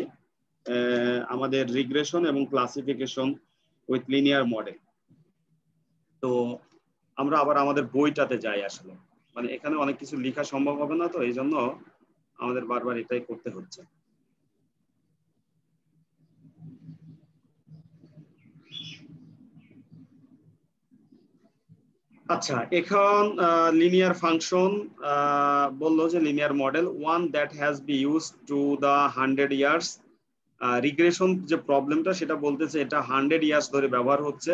আমাদের রিগ্রেশন এবং ক্লাসিফিকেশন উইথ লিনিয়ার মডেল। তো আমরা আবার আমাদের বইটাতে যাই। আসলে মানে এখানে অনেক কিছু লেখা সম্ভব হবে না, তো এই জন্য আমাদের বারবার এটাই করতে হচ্ছে। আচ্ছা, এখন লিনিয়ার ফাংশন বললো যে linear model one that has be use to the 100 years. Regression যে প্রবলেমটা সেটা বলতেছে এটা 100 ইয়ার্স ধরে ব্যবহার হচ্ছে।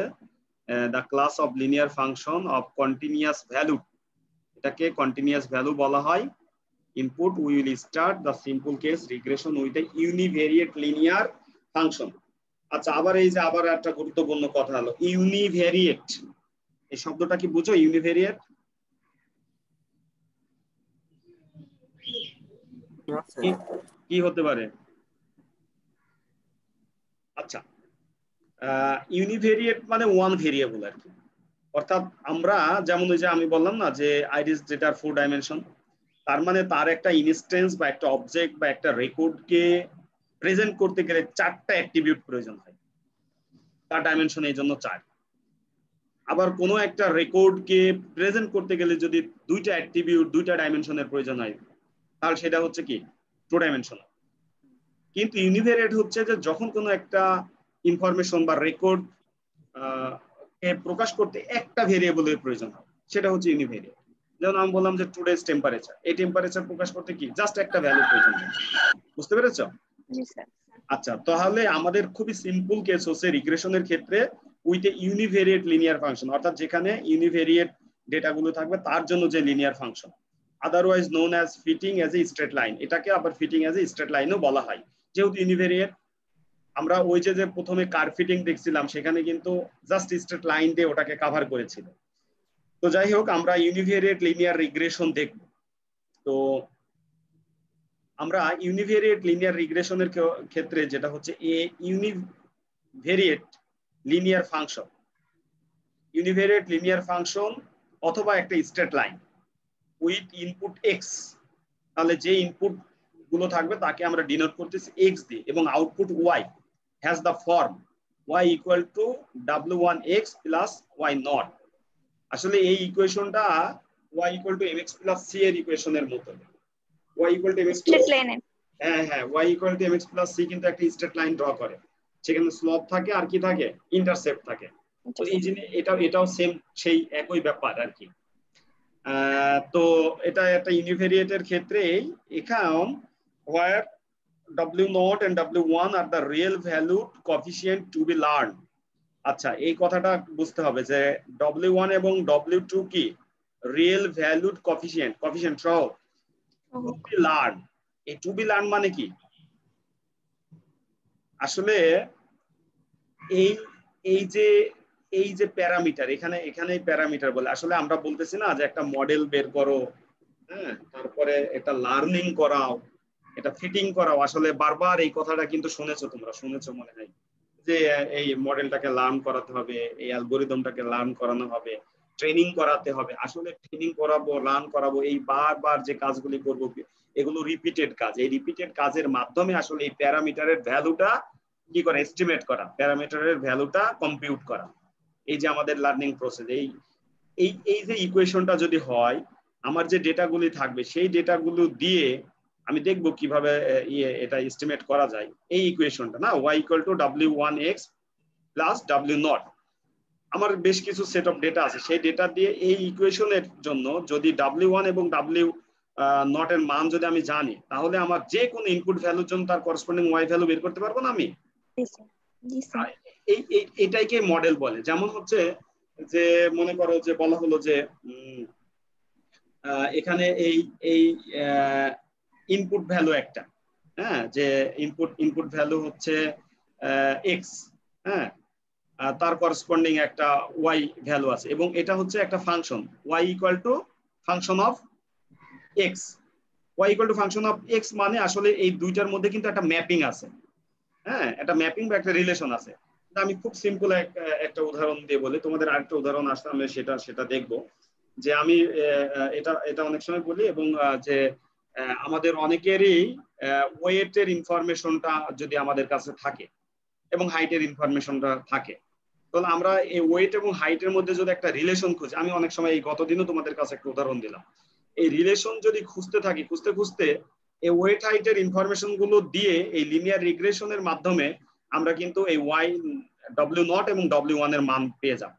The class of linear function of continuous value, এটাকে কন্টিনিউয়াস ভ্যালু বলা হয়। Input we will start the simple case regression with a univariate linear function. আচ্ছা, আবার এই যে আবার একটা গুরুত্বপূর্ণ কথা হলো ইউনিভেরিয়েট, এই শব্দটা কি বুঝো? ইউনিভেরিয়েট কি হতে পারে? আচ্ছা, ইউনিভেরিয়েট মানে ওয়ান ভেরিয়েবল আর কি। অর্থাৎ আমরা যেমন ওই যে আমি বললাম না যে আইরিস ডেটার 4 ডাইমেনশন, তার মানে তার একটা ইনস্টেন্স বা একটা অবজেক্ট বা একটা রেকর্ডকে প্রেজেন্ট করতে গেলে 4টা অ্যাট্রিবিউট প্রয়োজন হয়, তার ডাইমেনশন এই জন্য 4। আবার কোনো একটা রেকর্ডকে প্রেজেন্ট করতে গেলে যদি 2টা অ্যাট্রিবিউট 2টা ডাইমেনশনের প্রয়োজন হয়, তাহলে সেটা হচ্ছে কি 2 ডাইমেনশনাল। কিন্তু ইউনিভেরিয়েট হচ্ছে যে যখন কোনো একটা ইনফরমেশন বা রেকর্ড প্রকাশ করতে একটা ভেরিয়েবলের প্রয়োজন হয়, সেটা হচ্ছে ইউনিভেরিয়েট। যেমন আমি বললাম যে টুডেজ টেম্পারেচার, এই টেম্পারেচার প্রকাশ করতে কি জাস্ট একটা ভ্যালু প্রয়োজন হয়। বুঝতে পেরেছো? আচ্ছা, তাহলে আমাদের খুবই সিম্পল কেস হচ্ছে রিগ্রেশনের ক্ষেত্রে with a univariate linear function, অর্থাৎ যেখানে ইউনিভেরিয়েট ডেটাগুলো থাকবে তার জন্য যে linear function, otherwise known as fitting as a straight line. এটাকে আবার ফিটিং অ্যাজ এ স্ট্রেট লাইনও বলা হয়। যেহেতু ইউনিভেরিয়েট, আমরা ওই যে প্রথমে কার্ভ ফিটিং দেখছিলাম সেখানে কিন্তু জাস্ট স্ট্রেট লাইন দিয়ে ওটাকে কভার করেছিল। তো যাই হোক, আমরা ইউনিভেরিয়েট লিনিয়ার রিগ্রেশন দেখব। তো আমরা ইউনিভেরিয়েট লিনিয়ার রিগ্রেশনের ক্ষেত্রে যেটা হচ্ছে এ univariate linear function, ইউনিভেরিয়েট linear function অথবা একটা straight line with input x, তাহলে যে ইনপুট গুলো থাকবে তাকে আমরা ডিনোট করতেছি এক্স দিয়ে, এবং output Y has the form y equal to w1x plus y not. আসলে এই ইকুয়েশনটা y equal to mx plus c এর ইকুয়েশনের মতো। y equal to mx plus, হ্যাঁ হ্যাঁ, y equal to mx plus c কিন্তু একটা স্ট্রেট লাইন ড্র করে, সেখানে স্লোপ থাকে আর কি থাকে, ইন্টারসেপ্ট থাকে। তো এই জিনিস এটাও সেম সেই একই ব্যাপার আর কি। তো এটা একটা ইউনিভেরিয়েটের ক্ষেত্রে এখন where w0 and w1 are the real valued coefficient to be learned। আচ্ছা, এই কথাটা বুঝতে হবে যে w1 এবং w2 কি রিয়েল ভ্যালুড কোএফিসিয়েন্ট, কোএফিসিয়েন্ট সহ টু বি লার্ন। এই টু বি লার্ন মানে কি? আসলে এই যে প্যারামিটার, এখানে প্যারামিটার বলে আসলে আমরা বলতেছি না যে একটা মডেল বের করো, হ্যাঁ, তারপরে এটা লার্নিং করাও, এটা ফিটিং করাও। আসলে বারবার এই কথাটা কিন্তু শুনেছো, তোমরা শুনেছো মনে হয় যে এই মডেলটাকে লার্ন করাতে হবে, এই অ্যালগরিদমটাকে লার্ন করানো হবে, ট্রেনিং করাতে হবে। আসলে ট্রেনিং করাবো, লার্ন করাবো, এই বারবার যে কাজগুলি করবো এগুলো রিপিটেড কাজ। এই রিপিটেড কাজের মাধ্যমে আসলে এই প্যারামিটারের ভ্যালুটা কি করে এস্টিমেট করা, প্যারামিটারের ভ্যালুটা কম্পিউট করা। এই যে আমাদের লার্নিং প্রসেস, এই যে ইকুয়েশনটা যদি হয়, আমার যে ডেটাগুলি থাকবে সেই ডেটাগুলো দিয়ে আমি দেখবো কিভাবে এটা এস্টিমেট করা যায়। এই ইকুয়েশনটা না y equal to w1x plus w0, আমার বেশ কিছু সেট অফ ডেটা আছে, সেই ডেটা দিয়ে এই ইকুয়েশনের জন্য যদি w1 এবং w0 এর মান যদি আমি জানি, তাহলে আমার যে কোনো ইনপুট ভ্যালুর জন্য তার করসপন্ডিং y ভ্যালু বের করতে পারবো না আমি। এটাইকে মডেল বলে। যেমন হচ্ছে যে মনে করো যে বলা হলো যে এখানে এই ইনপুট ভ্যালু একটা, হ্যাঁ, যে ইনপুট ভ্যালু হচ্ছে x, হ্যাঁ, তার করসপন্ডিং একটা y ভ্যালু আছে, এবং এটা হচ্ছে একটা function y equal to function of x। y equal to function of x মানে আসলে এই দুইটার মধ্যে কিন্তু একটা ম্যাপিং আছে, হ্যাঁ, একটা ম্যাপিং বা একটা রিলেশন আছে। আমি খুব সিম্পল একটা উদাহরণ দিয়ে বলি, তোমাদের আরেকটা উদাহরণ আসলে আমি সেটা দেখবো। যে আমি এটা অনেক সময় বলি, এবং যে আমাদের অনেকেরই ওয়েটের ইনফরমেশনটা যদি আমাদের কাছে থাকে এবং হাইটের ইনফরমেশনটা থাকে, তাহলে আমরা এই ওয়েট এবং হাইটের মধ্যে যদি একটা রিলেশন খুঁজি, আমি অনেক সময় এই গতদিনও তোমাদের কাছে একটা উদাহরণ দিলাম, এই রিলেশন যদি খুঁজতে থাকি, খুঁজতে এই ওয়েট হাইটের ইনফরমেশন গুলো দিয়ে এই লিনিয়ার রিগ্রেশনের মাধ্যমে আমরা কিন্তু এই y w0 এবং w1 এর মান পেয়ে যাব।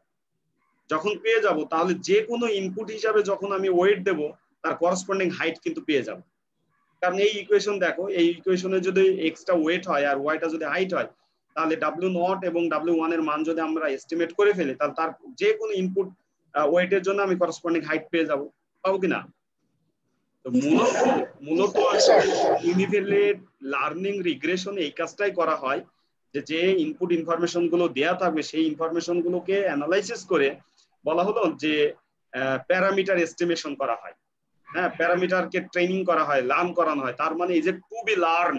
যখন পেয়ে যাব তাহলে যে কোনো ইনপুট হিসাবে যখন আমি ওয়েট দেব তার করসপন্ডিং হাইট কিন্তু পেয়ে যাব। কারণ এই ইকুয়েশন দেখো, এই ইকুয়েশনে যদি এক্সটা ওয়েট হয় আর ওয়াইটা যদি হাইট হয়, তাহলে W0 এবং W1 এর মান যদি আমরা এস্টিমেট করে ফেলি, তাহলে তার যে কোনো ইনপুট ওয়েটের জন্য আমি করসপন্ডিং হাইট পেয়ে যাব, পাবো কিনা? তো মূলত ইউনিভ্যালিড লার্নিং রিগ্রেশনে এই কাজটাই করা হয়, যে ইনপুট ইনফরমেশন গুলো দেয়া থাকবে সেই ইনফরমেশন গুলোকে অ্যানালাইসিস করে বলা হলো যে প্যারামিটার এস্টিমেশন করা হয়। হ্যাঁ, প্যারামিটারকে ট্রেনিং করা হয়, লার্ন করানো হয়। তার মানে এই যে টু বি লার্ন,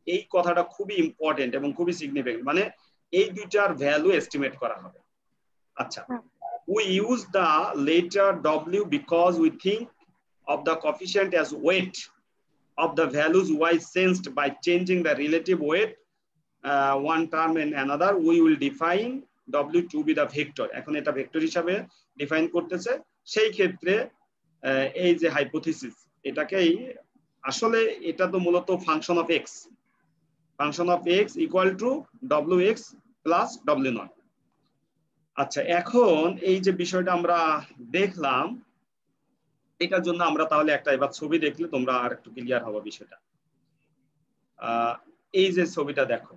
এই কথাটা খুবই ইম্পর্টেন্ট এবং খুবই সিগনিফিকেন্ট। মানে এই দুইটার ভ্যালু এস্টিমেট করা হবে। আচ্ছা, we use the letter W because we think of the coefficient as weight of the values y sensed by changing the relative weight one term and another. We will define W to be the vector. এখন এটা vector হিসাবে define করতেছে। সেই ক্ষেত্রে এই যে hypothesis, এটাকেই আসলে এটা তো মূলত function of x, function of x equal to WX plus W0। আচ্ছা, এখন এই যে বিষয়টা আমরা দেখলাম, এটার জন্য আমরা তাহলে একটা এবার ছবি দেখলে তোমরা আর একটু ক্লিয়ার হবে বিষয়টা। এই যে ছবিটা দেখো,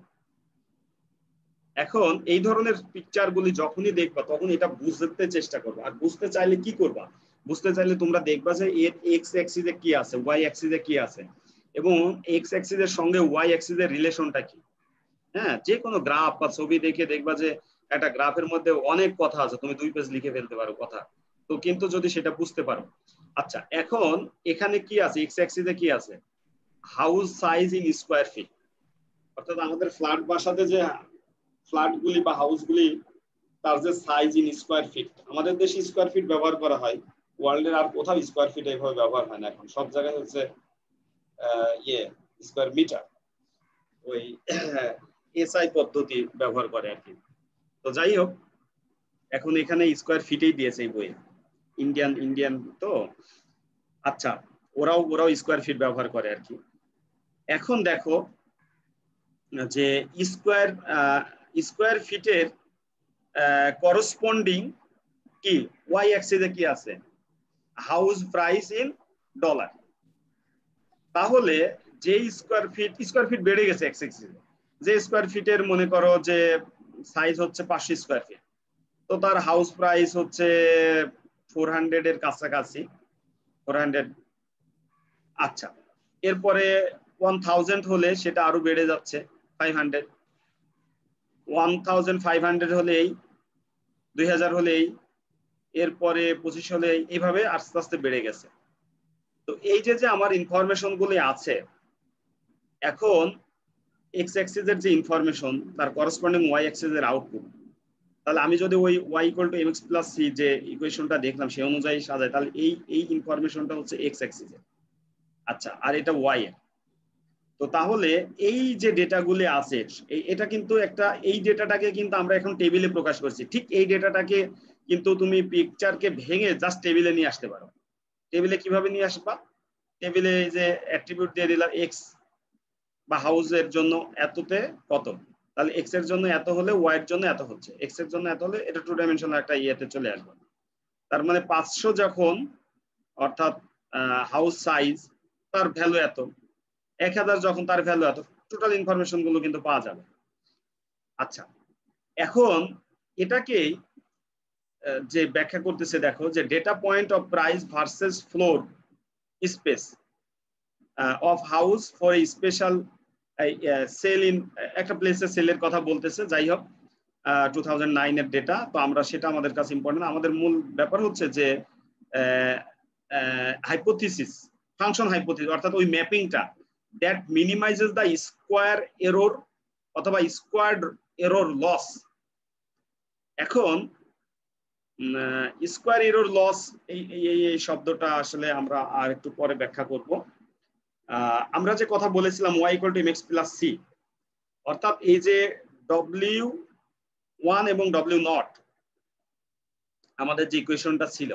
এখন এই ধরনের পিকচার গুলি যখনই দেখবা তখন এটা বুঝতে চেষ্টা করবে। আর বুঝতে চাইলে কি করবা? বুঝতে চাইলে তোমরা দেখবা যে এর এক্স অ্যাক্সিসে কি আছে, ওয়াই অ্যাক্সিসে কি আছে, এবং এক্স অ্যাক্সিসের সঙ্গে ওয়াই অ্যাক্সিসের রিলেশনটা কি। হ্যাঁ, যে কোনো গ্রাফ বা ছবি দেখে দেখবা যে একটা গ্রাফের মধ্যে অনেক কথা আছে, তুমি 2 পেজ লিখে ফেলতে পারো কথা, তো কিন্তু যদি সেটা বুঝতে পারো। আচ্ছা, এখন এখানে কি আছে, এক্স অ্যাক্সিসে কি আছে? House size in square feet. অর্থাৎ আমাদের ফ্ল্যাট বাসাতে যে ফ্ল্যাটগুলি বা হাউসগুলি, তার যে সাইজ ইন স্কয়ার ফিট, আমাদের দেশে স্কয়ার ফিট ব্যবহার করা হয়, ওয়ার্ল্ডের আর কোথাও স্কয়ার ফিট এইভাবে ব্যবহার হয় না। এখন সব জায়গায় হচ্ছে স্কয়ার মিটার, ওই এসআই পদ্ধতি ব্যবহার করে আর কি। তো যাই হোক, এখন এখানে স্কয়ার ফিটেই দিয়েছে এই বইয়ে, ইন্ডিয়ান তো। আচ্ছা, ওরাও স্কয়ার ফিট ব্যবহার করে আর কি। এখন দেখো যে স্কয়ার ফিটের করসপন্ডিং কি ওয়াই অ্যাক্সিসে কি আছে? House price in dollar. তাহলে যে স্কয়ার ফিট বেড়ে গেছে এক্স অ্যাক্সিসে, যে স্কয়ার ফিটের মনে করো যে সাইজ হচ্ছে 500 স্কয়ার ফিট, তো তার হাউস প্রাইস হচ্ছে 400 এর কাছাকাছি, 400। আচ্ছা, এরপরে 1000 হলে সেটা আরো বেড়ে যাচ্ছে 500, 1500 হলেই, 2000 হলেই, এরপরে 25 হলেই, এইভাবে আস্তে আস্তে বেড়ে গেছে। তো এই যে আমার ইনফরমেশন গুলি আছে, এখন এক্স অ্যাক্সিসের যে ইনফরমেশন তার করসপন্ডিং ওয়াই অ্যাক্সিসের আউটপুট, তাহলে আমি যদি ওই y = mx + c যে ইকুয়েশনটা দেখলাম সেই অনুযায়ী সাজাই, তাহলে এই ইনফরমেশনটা হচ্ছে এক্স অ্যাক্সিসে। আচ্ছা, আর এটা ওয়াই এর। তো তাহলে এই যে ডেটাগুলি আছে, এটা কিন্তু একটা, এই ডেটাটাকে কিন্তু আমরা এখন টেবিলে প্রকাশ করছি। ঠিক এই ডেটাটাকে কিন্তু তুমি পিকচারকে ভেঙে জাস্ট টেবিলে নিয়ে আসতে পারো। টেবিলে কিভাবে নিয়ে আসবা? টেবিলে এই যে অ্যাট্রিবিউট দিয়ে দিলাম, এক্স বা হাউসের জন্য এততে কত, তাহলে এক্স এর জন্য এত হলে ওয়াই এর জন্য এত হচ্ছে, এক্স এর জন্য এত হলে এটা 2 ডাইমেনশনাল একটা ইয়েতে চলে আসবে। তার মানে 500 যখন, অর্থাৎ হাউস সাইজ তার ভ্যালু এত, 1000 যখন তার ভ্যালু এত, টোটাল ইনফরমেশন গুলো কিন্তু পাওয়া যাবে। আচ্ছা, এখন এটাকেই যে ব্যাখ্যা করতেছে, দেখো যে data point of price versus floor space of house for a special sale in, একটা প্লেসে সেলের কথা বলতেছে। যাই হোক, 2009 এর ডেটা, তো আমরা সেটা আমাদের কাছে ইম্পর্টেন্ট। আমাদের মূল ব্যাপার হচ্ছে যে হাইপোথিসিস, ফাংশন হাইপোথিসিস, অর্থাৎ ওই ম্যাপিংটা that minimizes the square error অথবা স্কোয়ার্ড এরর লস। এখন স্কোয়ার এরর লস এই শব্দটা আসলে আমরা আর একটু পরে ব্যাখ্যা করব। আমরা যে কথা বলেছিলাম y = mx + c, অর্থাৎ এই যে W1 এবং W0 আমাদের যে ইকুয়েশনটা ছিল,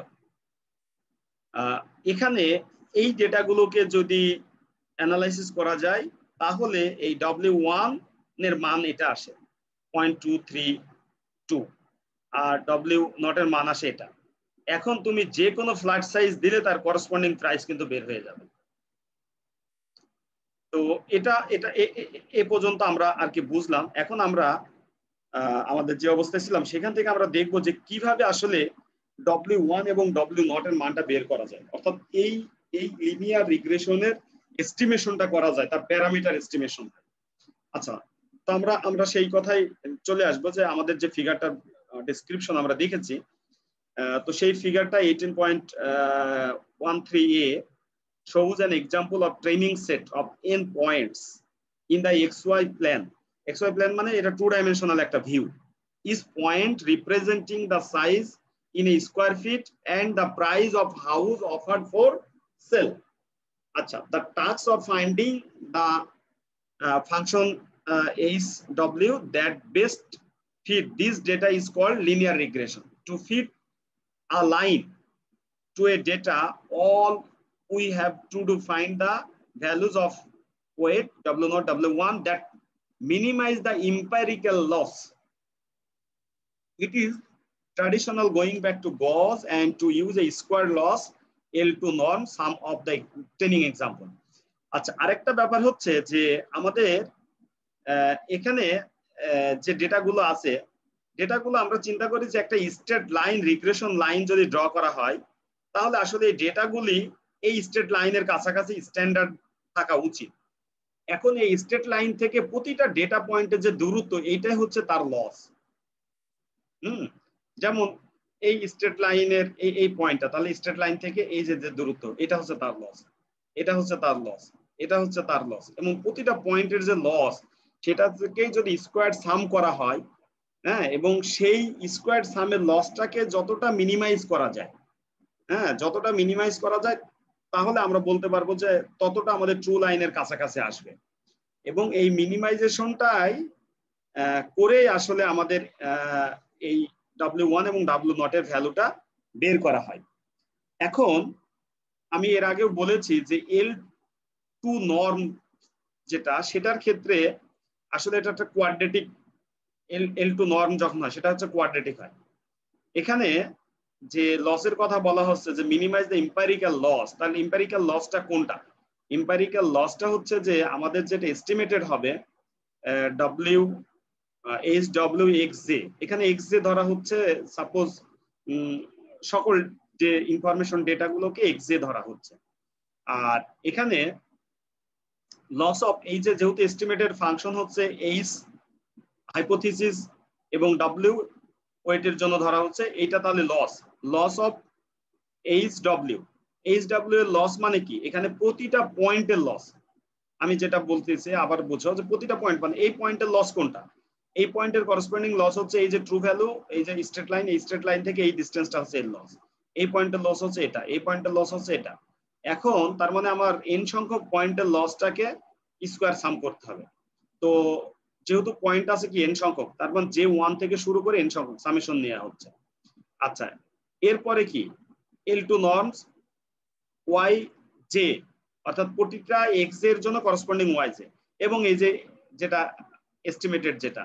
এখানে এই ডেটাগুলোকে যদি অ্যানালাইসিস করা যায়, তাহলে এই W1 এর মান এটা আসে 0.232। আর ডব্লিউ নটের মান আসে এটা। এখন তুমি যে কোনো ফ্ল্যাট সাইজ দিলে তার করসপন্ডিং প্রাইস কিন্তু বের হয়ে যাবে। তো এটা এটা এ পর্যন্ত আমরা আর কি বুঝলাম। এখন আমরা আমাদের যে অবস্থায় ছিলাম সেখান থেকে আমরা দেখব যে কিভাবে আসলে W1 এবং W0 এর মানটা বের করা যায়, অর্থাৎ এই লিনিয়ার রিগ্রেশনের এস্টিমেশনটা করা যায়, তার প্যারামিটার এস্টিমেশন। আচ্ছা, তো আমরা সেই কথাই চলে আসবো যে আমাদের যে ফিগারটার ডেসক্রিপশন আমরা দেখেছি, তো সেই ফিগারটা 18.13a shows an example of training set of n points in the xy plane. xy plane মানে এটা 2 dimensional একটা view. Each point representing the size in a square feet and the price of house offered for sale. আচ্ছা, the task of finding the function HW that best fit this data is called linear regression. To fit a line to a data, all we have to find the values of weight W0, W1 that minimize the empirical loss. It is traditional going back to Gauss and to use a square loss L2 norm, some of the training example. আচ্ছা, আরেকটা ব্যাপার হচ্ছে যে আমাদের এখানে যে ডেটাগুলো আছে, ডেটাগুলো আমরা চিন্তা করি যে একটা স্ট্রেট লাইন রিগ্রেশন লাইন যদি ড্র করা হয়, তাহলে আসলে এই ডেটাগুলি এই স্ট্রেট লাইনের কাছাকাছি স্ট্যান্ডার্ড থাকা উচিত। এখন এই স্ট্রেট লাইন থেকে প্রতিটা ডেটা পয়েন্টের যে দূরত্ব, এইটাই হচ্ছে তার লস। যেমন এই স্ট্রেট লাইনের এই পয়েন্টটা, তাহলে স্ট্রেট লাইন থেকে এই যে দূরত্ব, এটা হচ্ছে তার লস, এটা হচ্ছে তার লস, এটা হচ্ছে তার লস, এবং প্রতিটা পয়েন্টের যে লস সেটা থেকেই যদি স্কোয়ার সাম করা হয়, হ্যাঁ, এবং সেই স্কোয়ার সামের লসটাকে যতটা মিনিমাইজ করা যায়, হ্যাঁ, যতটা মিনিমাইজ করা যায়, তাহলে আমরা বলতে পারবো যে ততটা আমাদের ট্রু লাইনের কাছাকাছি আসবে। এবং এই মিনিমাইজেশনটাই করেই আসলে আমাদের এই W1 এবং W0 এর ভ্যালুটা বের করা হয়। এখন আমি এর আগেও বলেছি যে L2 নর্ম যেটা, সেটার ক্ষেত্রে আসলে এটা একটা কোয়াড্রেটিক, L2 নর্ম যখন হয় সেটা হচ্ছে কোয়াড্রেটিক হয়। এখানে যে লসের কথা বলা হচ্ছে যে মিনিমাইজ দ্য এম্পিরিক্যাল লস, তাহলে এম্পিরিক্যাল লসটা কোনটা? এম্পিরিক্যাল লসটা হচ্ছে যে আমাদের যেটা এস্টিমেটেড হবে HWXJ, এখানে XJ ধরা হচ্ছে, সাপোজ সকল যে ইনফরমেশন ডেটাগুলোকে XJ ধরা হচ্ছে। আর এখানে লস অফ এই যেহেতু এস্টিমেটেড ফাংশন হচ্ছে H হাইপোথিসিস এবং W ওয়েটের জন্য ধরা হচ্ছে, এইটা তাহলে লস অফ HW এর লস মানে কি? এখানে প্রতিটা পয়েন্টের লস। আমি যেটা বলতেছি আবার বুঝো যে প্রতিটা পয়েন্ট মানে এই পয়েন্টের লস কোনটা, এই পয়েন্টের করসপন্ডিং লস হচ্ছে এই যে ট্রু ভ্যালু, এই যে স্ট্রেট লাইন, এই স্ট্রেট লাইন থেকে এই ডিসটেন্সটা হচ্ছে এর লস, এই পয়েন্টের লস হচ্ছে এটা, এই পয়েন্টের লস হচ্ছে এটা। এখন তার মানে আমার n সংখ্যক পয়েন্টের লসটাকে স্কোয়ার সাম করতে হবে। তো যেহেতু পয়েন্ট আছে কি n সংখ্যক, তার মানে যে 1 থেকে শুরু করে n সংখ্যক সামেশন নেওয়া হচ্ছে। আচ্ছা, এরপরে কি L2 নর্মস YJ, অর্থাৎ প্রতিটা x এর জন্য করসপন্ডিং YJ, এবং এই যে যেটা এস্টিমেটেড যেটা,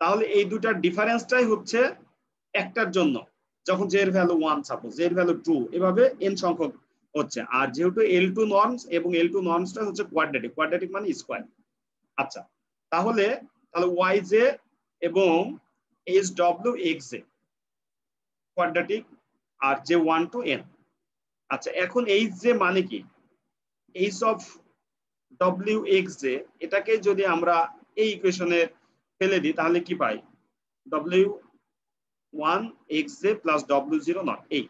তাহলে এই দুটার ডিফারেন্সটাই হচ্ছে একটার জন্য, যখন j এর ভ্যালু 1, সাপোজ j এর ভ্যালু 2, এভাবে n সংখ্যক হচ্ছে। আর যেহেতু L2 নর্মস এবং L2 নর্মসটা হচ্ছে কোয়াড্রেটিক, কোয়াড্রেটিক মানে স্কোয়ার। আচ্ছা, তাহলে YJ এবং HWXJ কোয়াড্রেটিক, আর যে 1 to n। আচ্ছা, এখন HJ মানে কি? H of WXJ, এটাকে যদি আমরা এই ইকুয়েশনে ফেলে দিই তাহলে কি পাই? W1XJ প্লাস W0 নট, এই।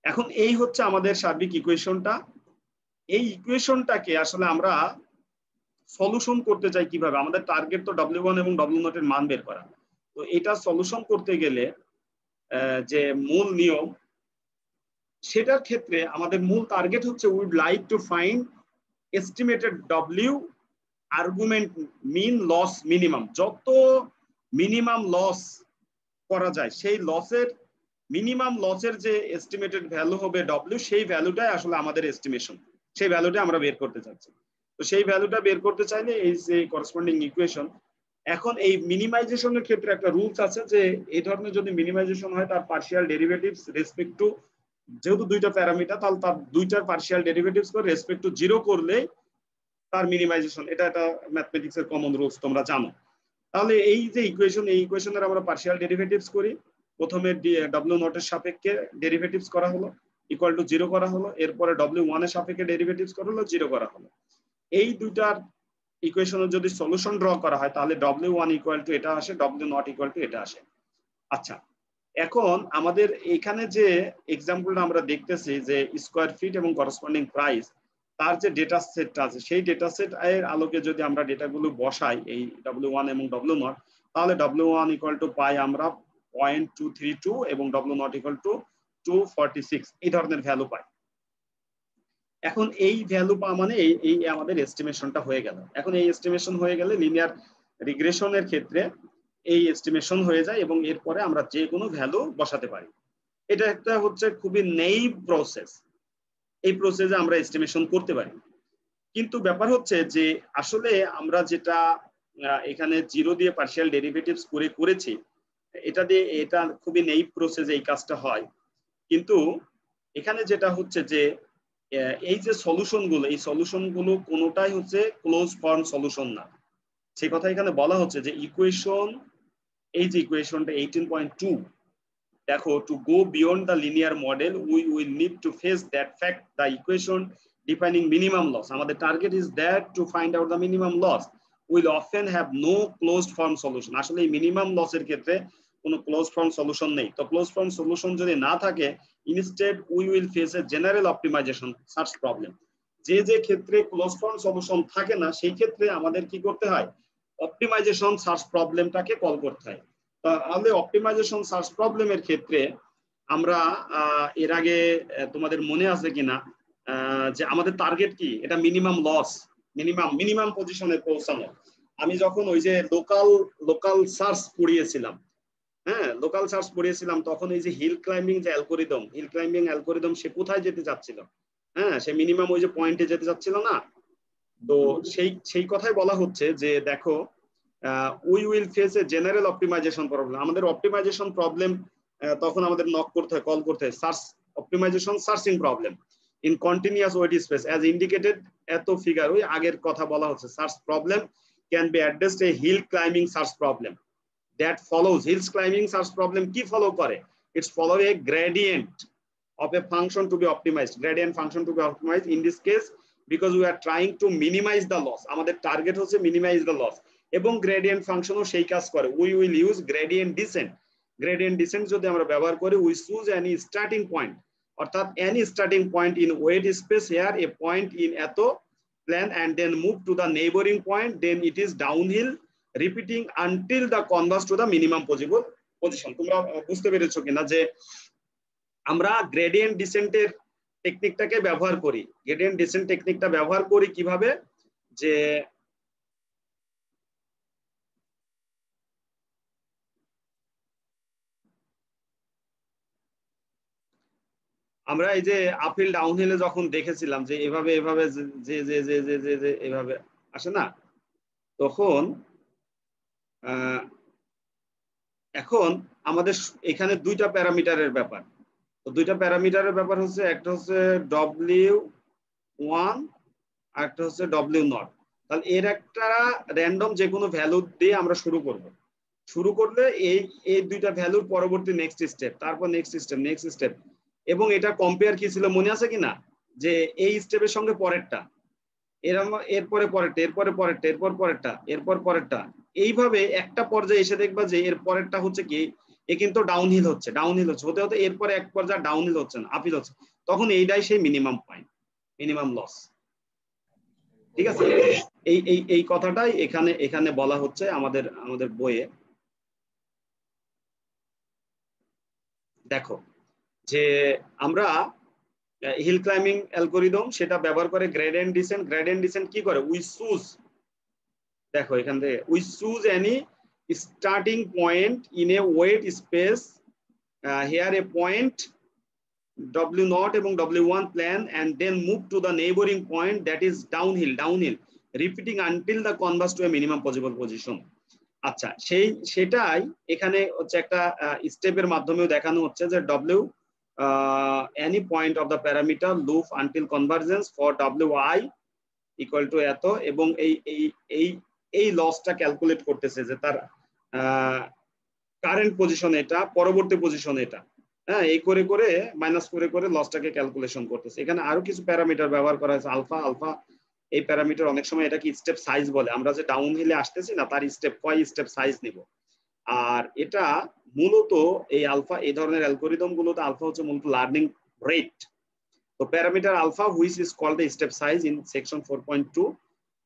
এখন এই হচ্ছে আমাদের সার্বিক ইকুয়েশনটা। এই ইকুয়েশনটাকে আসলে আমরা সলিউশন করতে চাই কিভাবে? আমাদের টার্গেট তো W1 এবং W0 এর মান বের করা। তো এটা সলিউশন করতে গেলে যে মূল নিয়ম, সেটার ক্ষেত্রে আমাদের মূল টার্গেট হচ্ছে we'd like to find estimated W argument min loss minimum. যত মিনিমাম লস করা যায়, সেই লসের মিনিমাম লসের যে এস্টিমেটেড ভ্যালু হবে W, সেই ভ্যালুটাই আসলে আমাদের এস্টিমেশন, সেই ভ্যালুটা আমরা বের করতে চাচ্ছি। তো সেই ভ্যালুটা বের করতে চাইলে এই যে করসপন্ডিং ইকুয়েশন এখন এই মিনিমাইজেশনের ক্ষেত্রে একটা রুলস আছে যে এই ধরনের যদি মিনিমাইজেশন হয় তার পার্শিয়াল ডেরিভেটিভস রেসপেক্ট টু, যেহেতু দুইটা প্যারামিটার, তাহলে তার দুইটার পার্শিয়াল ডেরিভেটিভস করে রেসপেক্ট টু 0 করলে তার মিনিমাইজেশন। এটা একটা ম্যাথমেটিক্সের কমন রুলস, তোমরা জানো। তাহলে এই যে ইকুয়েশন, এই ইকুয়েশনের আমরা পার্শিয়াল ডেরিভেটিভস করি। প্রথমে ডব্লিউ নট এর সাপেক্ষে ডেরিভেটিভস করা হলো, ইকুয়াল টু 0 করা হলো। এরপরে W1 এর সাপেক্ষে ডেরিভেটিভস করা হলো, 0 করা হলো। এই দুইটার ইকুয়েশনের যদি সলিউশন ড্র করা হয় তাহলে W1 ইকুয়াল টু এটা আসে, W0 ইকুয়াল টু এটা আসে। আচ্ছা, এখন আমাদের এখানে যে এক্সাম্পলটা আমরা দেখতেছি যে স্কয়ার ফিট এবং করসপন্ডিং প্রাইস, তার যে ডেটা সেটটা আছে সেই ডেটা সেট এর আলোকে যদি আমরা ডেটাগুলো বসাই এই W1 এবং W0, তাহলে W1 ইকুয়াল টু পাই আমরা 0.232 এবং W0 ইকুয়াল টু 246, এই ধরনের ভ্যালু পাই। এখন এই ভ্যালু পাওয়া মানে এই আমাদের এস্টিমেশনটা হয়ে গেল। এখন এই এস্টিমেশন হয়ে গেলে লিনিয়ার রিগ্রেশনের ক্ষেত্রে এই এস্টিমেশন হয়ে যায় এবং এরপরে আমরা যে কোনো ভ্যালু বসাতে পারি। এটা একটা হচ্ছে খুবই নেইভ প্রসেস, এই প্রসেসে আমরা এস্টিমেশন করতে পারি। কিন্তু ব্যাপার হচ্ছে যে আসলে আমরা যেটা এখানে 0 দিয়ে পার্শিয়াল ডেরিভেটিভস করেছি, এটা দিয়ে এটা খুবই নেইভ প্রসেসে এই কাজটা হয়। কিন্তু এখানে যেটা হচ্ছে যে এই যে সলিউশনগুলো, এই সলিউশনগুলো কোনোটাই হচ্ছে ক্লোজ ফর্ম সলিউশন না। সেই কথা এখানে বলা হচ্ছে যে ইকুয়েশন, এই যে ইকুয়েশনটা 18.2, দেখো, to go beyond the linear model we will need to face that fact the equation defining minimum loss, আমাদের target is that to find out the minimum loss will often have no closed form solution. আসলে এই minimum লসের ক্ষেত্রে কোনো close form solution নেই। তো close form solution যদি না থাকে, instead we will face a general optimization search problem. যে যে ক্ষেত্রে ক্লোজ ফর্ম সলিউশন থাকে না সেই ক্ষেত্রে আমাদের কি করতে হয়, অপটিমাইজেশন সার্চ প্রবলেমটাকে কল করতে হয়। তাহলে অপটিমাইজেশন সার্চ প্রবলেমের ক্ষেত্রে আমরা এর আগে তোমাদের মনে আছে কিনা যে আমাদের টার্গেট কি, এটা মিনিমাম লস, মিনিমাম পজিশনে পৌঁছানো। আমি যখন ওই যে লোকাল সার্চ পড়িয়েছিলাম, হ্যাঁ, লোকাল সার্চ পড়িয়েছিলাম, তখন এই যে হিল ক্লাইম্বিং অ্যালগরিদম সে কোথায় যেতে চাচ্ছিল, হ্যাঁ, সে মিনিমাম ওই যে পয়েন্টে যেতে চাচ্ছিল না। তো সেই কথাই বলা হচ্ছে যে দেখো, we will face a general optimization problem. আমাদের অপটিমাইজেশন প্রবলেম তখন আমাদের নক করতে হয়, কল করতে হয়, search optimization searching problem in continuous weight space as indicated, এত ফিগার ওই আগের কথা বলা হচ্ছে। Search problem can be addressed a hill climbing search problem that follows hills climbing search problem কি follow করে, it's follow a gradient of a function to be optimized, gradient function to be optimized in this case because we are trying to minimize the loss, আমাদের target হচ্ছে minimize the loss, এবং gradient ফাংশনও সেই কাজ করে। we will use gradient descent যদি আমরা ব্যবহার করি, we choose any starting point, অর্থাৎ any starting point in weight space, here a point in এত plan and then move to the neighboring point, then it is downhill repeating until the converge to the minimum possible position। তোমরা বুঝতে পেরেছো কিনা যে আমরা gradient ডিসেন্টের টেকনিকটাকে ব্যবহার করি। Gradient descent টেকনিকটা ব্যবহার করি কিভাবে, যে আমরা এই যে আপহিল ডাউনহিলে যখন দেখেছিলাম যে এভাবে যে যে যে যে যে যে এভাবে আসে না, তখন এখন আমাদের এখানে দুইটা প্যারামিটারের ব্যাপার। তো দুইটা প্যারামিটারের ব্যাপার হচ্ছে, একটা হচ্ছে W1 আর একটা হচ্ছে W0। তাহলে এর একটা র্যান্ডম যে কোনো ভ্যালু দিয়ে আমরা শুরু করলে এই দুইটা ভ্যালুর পরবর্তী নেক্সট স্টেপ, তারপর নেক্সট স্টেপ, এবং এটা কম্পেয়ার কি ছিল মনে আছে কিনা, যে এই স্টেপের সঙ্গে পরেরটা, এরপরে পরেরটা, এরপর পরেরটা, এইভাবে একটা পর্যায়ে এসে দেখবা যে এর পরেরটা হচ্ছে কি, এ কিন্তু ডাউনহিল হচ্ছে হতে হতে এরপরে এক পর্যায়ে ডাউনহিল হচ্ছে না, আপহিল হচ্ছে, তখন এইটাই সেই মিনিমাম পয়েন্ট, মিনিমাম লস। ঠিক আছে, এই কথাটাই এখানে বলা হচ্ছে আমাদের বইয়ে। দেখো যে আমরা হিল ক্লাইম্বিং অ্যালগরিদম সেটা ব্যবহার করে গ্রেডিয়েন্ট ডিসেন্ট কি করে, উই চুজ, দেখো এখান থেকে we choose any starting point in a weight space, here a point W0 এবং W1 plan and then move to the neighboring point that is downhill repeating until the converge to a minimum possible position। আচ্ছা, সেটাই এখানে হচ্ছে একটা স্টেপের মাধ্যমেও দেখানো হচ্ছে যে W any point of the parameter loop until convergence for wi equal to এত, এবং এই লসটা ক্যালকুলেট করতেছে যে তার কারেন্ট পজিশন এটা, পরবর্তী পজিশন এটা, হ্যাঁ, এই করে করে মাইনাস করে করে লসটাকে ক্যালকুলেশন করতেছে। এখানে আরো কিছু প্যারামিটার ব্যবহার করা হয়েছে, আলফা এই প্যারামিটার অনেক সময় এটাকে স্টেপ সাইজ বলে, আমরা যে ডাউন হিলে আসতেছি না তার স্টেপ কয় স্টেপ সাইজ নিব। আর এটা মূলত এই আলফা, এই ধরনের অ্যালগরিদম গুলোতে আলফা হচ্ছে মূলত লার্নিং রেট। তো parameter alpha which is called the step size in section 4.2,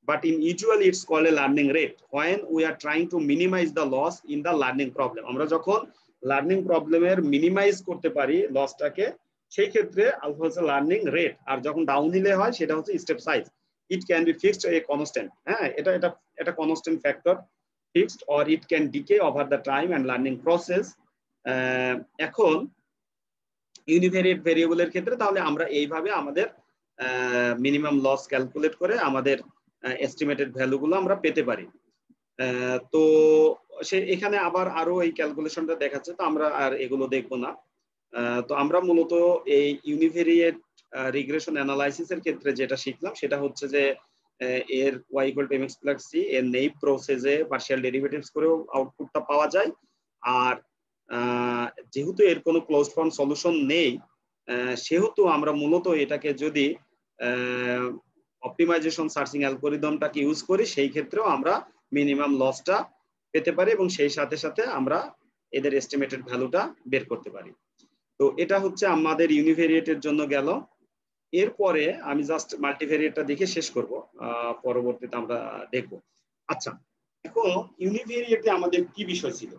but in usually it's called a learning rate when we are trying to minimize the loss in the learning problem। আমরা যখন learning প্রবলেমের minimise করতে পারি লসটাকে, সেই ক্ষেত্রে alpha হচ্ছে learning rate. আর যখন down হিলে হয় সেটা হচ্ছে step size. It can be fixed a constant, হ্যাঁ, এটা constant factor fixed, or it can decay over the time and learning process। এখন ইউনিভেরিয়েট ভেরিয়েবলের ক্ষেত্রে তাহলে আমরা এইভাবে আমাদের মিনিমাম লস ক্যালকুলেট করে আমাদের এস্টিমেটেড ভ্যালুগুলো আমরা পেতে পারি। তো এখানে আবার আরো এই ক্যালকুলেশনটা দেখাচ্ছে, তো আমরা আর এগুলো দেখবো না। তো আমরা মূলত এই ইউনিভেরিয়েট রিগ্রেশন অ্যানালাইসিসের ক্ষেত্রে যেটা শিখলাম সেটা হচ্ছে যে এর y = mx + c এর নেইভ প্রসেসে পার্শিয়াল ডেরিভেটিভস করেও আউটপুটটা পাওয়া যায়। আর যেহেতু এর কোনো ক্লোজড ফর্ম সলিউশন নেই, সেহেতু আমরা মূলত এটাকে যদি অপটিমাইজেশন সার্চিং অ্যালগরিদমটাকে ইউজ করি, সেই ক্ষেত্রেও আমরা মিনিমাম লসটা পেতে পারি এবং সেই সাথে সাথে আমরা এদের এস্টিমেটেড ভ্যালুটা বের করতে পারি। তো এটা হচ্ছে আমাদের ইউনিভেরিয়েটের জন্য গেল। এরপরে আমি জাস্ট মাল্টিভেরিয়েটটা দেখে শেষ করব, পরবর্তীতে আমরা দেখব। আচ্ছা, এখন ইউনিভেরিয়েটে আমাদের কি বিষয় ছিল?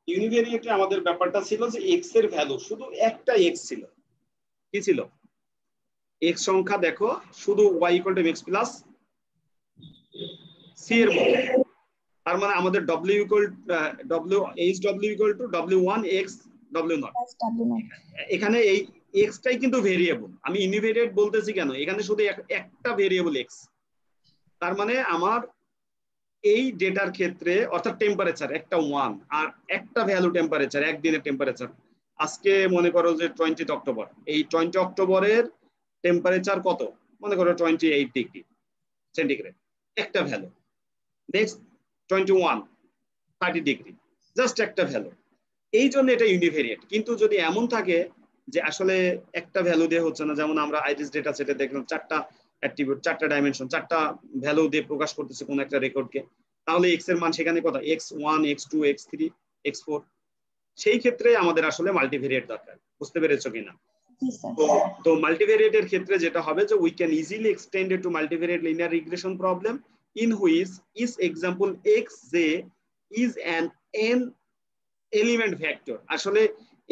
ইউনিভেরিয়েটে আমাদের ব্যাপারটা ছিল যে এক্স এর ভ্যালু শুধু একটা এক্স ছিল। কি ছিল? এক্স সংখ্যা দেখো শুধু y = mx + c এর মতো। তার মানে আমাদের w = w1 x w0। এখানে এই এক্সটাই কিন্তু ভেরিয়েবল। আমি ইউনিভেরিয়েট বলতেছি কেন? এখানে শুধু একটা ভেরিয়েবল এক্স। তার মানে আমার এই ডেটার ক্ষেত্রে অর্থাৎ টেম্পারেচার একটা 1 আর একটা ভ্যালু টেম্পারেচার, একদিনের টেম্পারেচার। আজকে মনে করো যে 20 অক্টোবর, এই 20 অক্টোবরের টেম্পারেচার কত? মনে করো 28 ডিগ্রি সেন্টিগ্রেড, একটা ভ্যালু। নেক্সট 21 30 ডিগ্রি, জাস্ট একটা ভ্যালু। এই জন্য এটা ইউনিভেরিয়েট। কিন্তু যদি এমন থাকে যে আসলে একটা ভ্যালু দিয়ে হচ্ছে না, যেমন আমরা আইরিস ডেটা সেটে দেখলাম চারটা অ্যাট্রিবিউট, চারটা ডাইমেনশন, চারটা ভ্যালু দিয়ে প্রকাশ করতেছে কোন একটা রেকর্ডকে, তাহলে এক্স এর মান সেখানে কত? x1 x2 x3 x4। সেই ক্ষেত্রে আমাদের আসলে মাল্টিভেরিয়েট দরকার। বুঝতে পেরেছো কিনা? তো মাল্টিভেরিয়েটের ক্ষেত্রে যেটা হবে যে we can easily extend it to multivariate linear regression problem in which is example xj is an n element vector. আসলে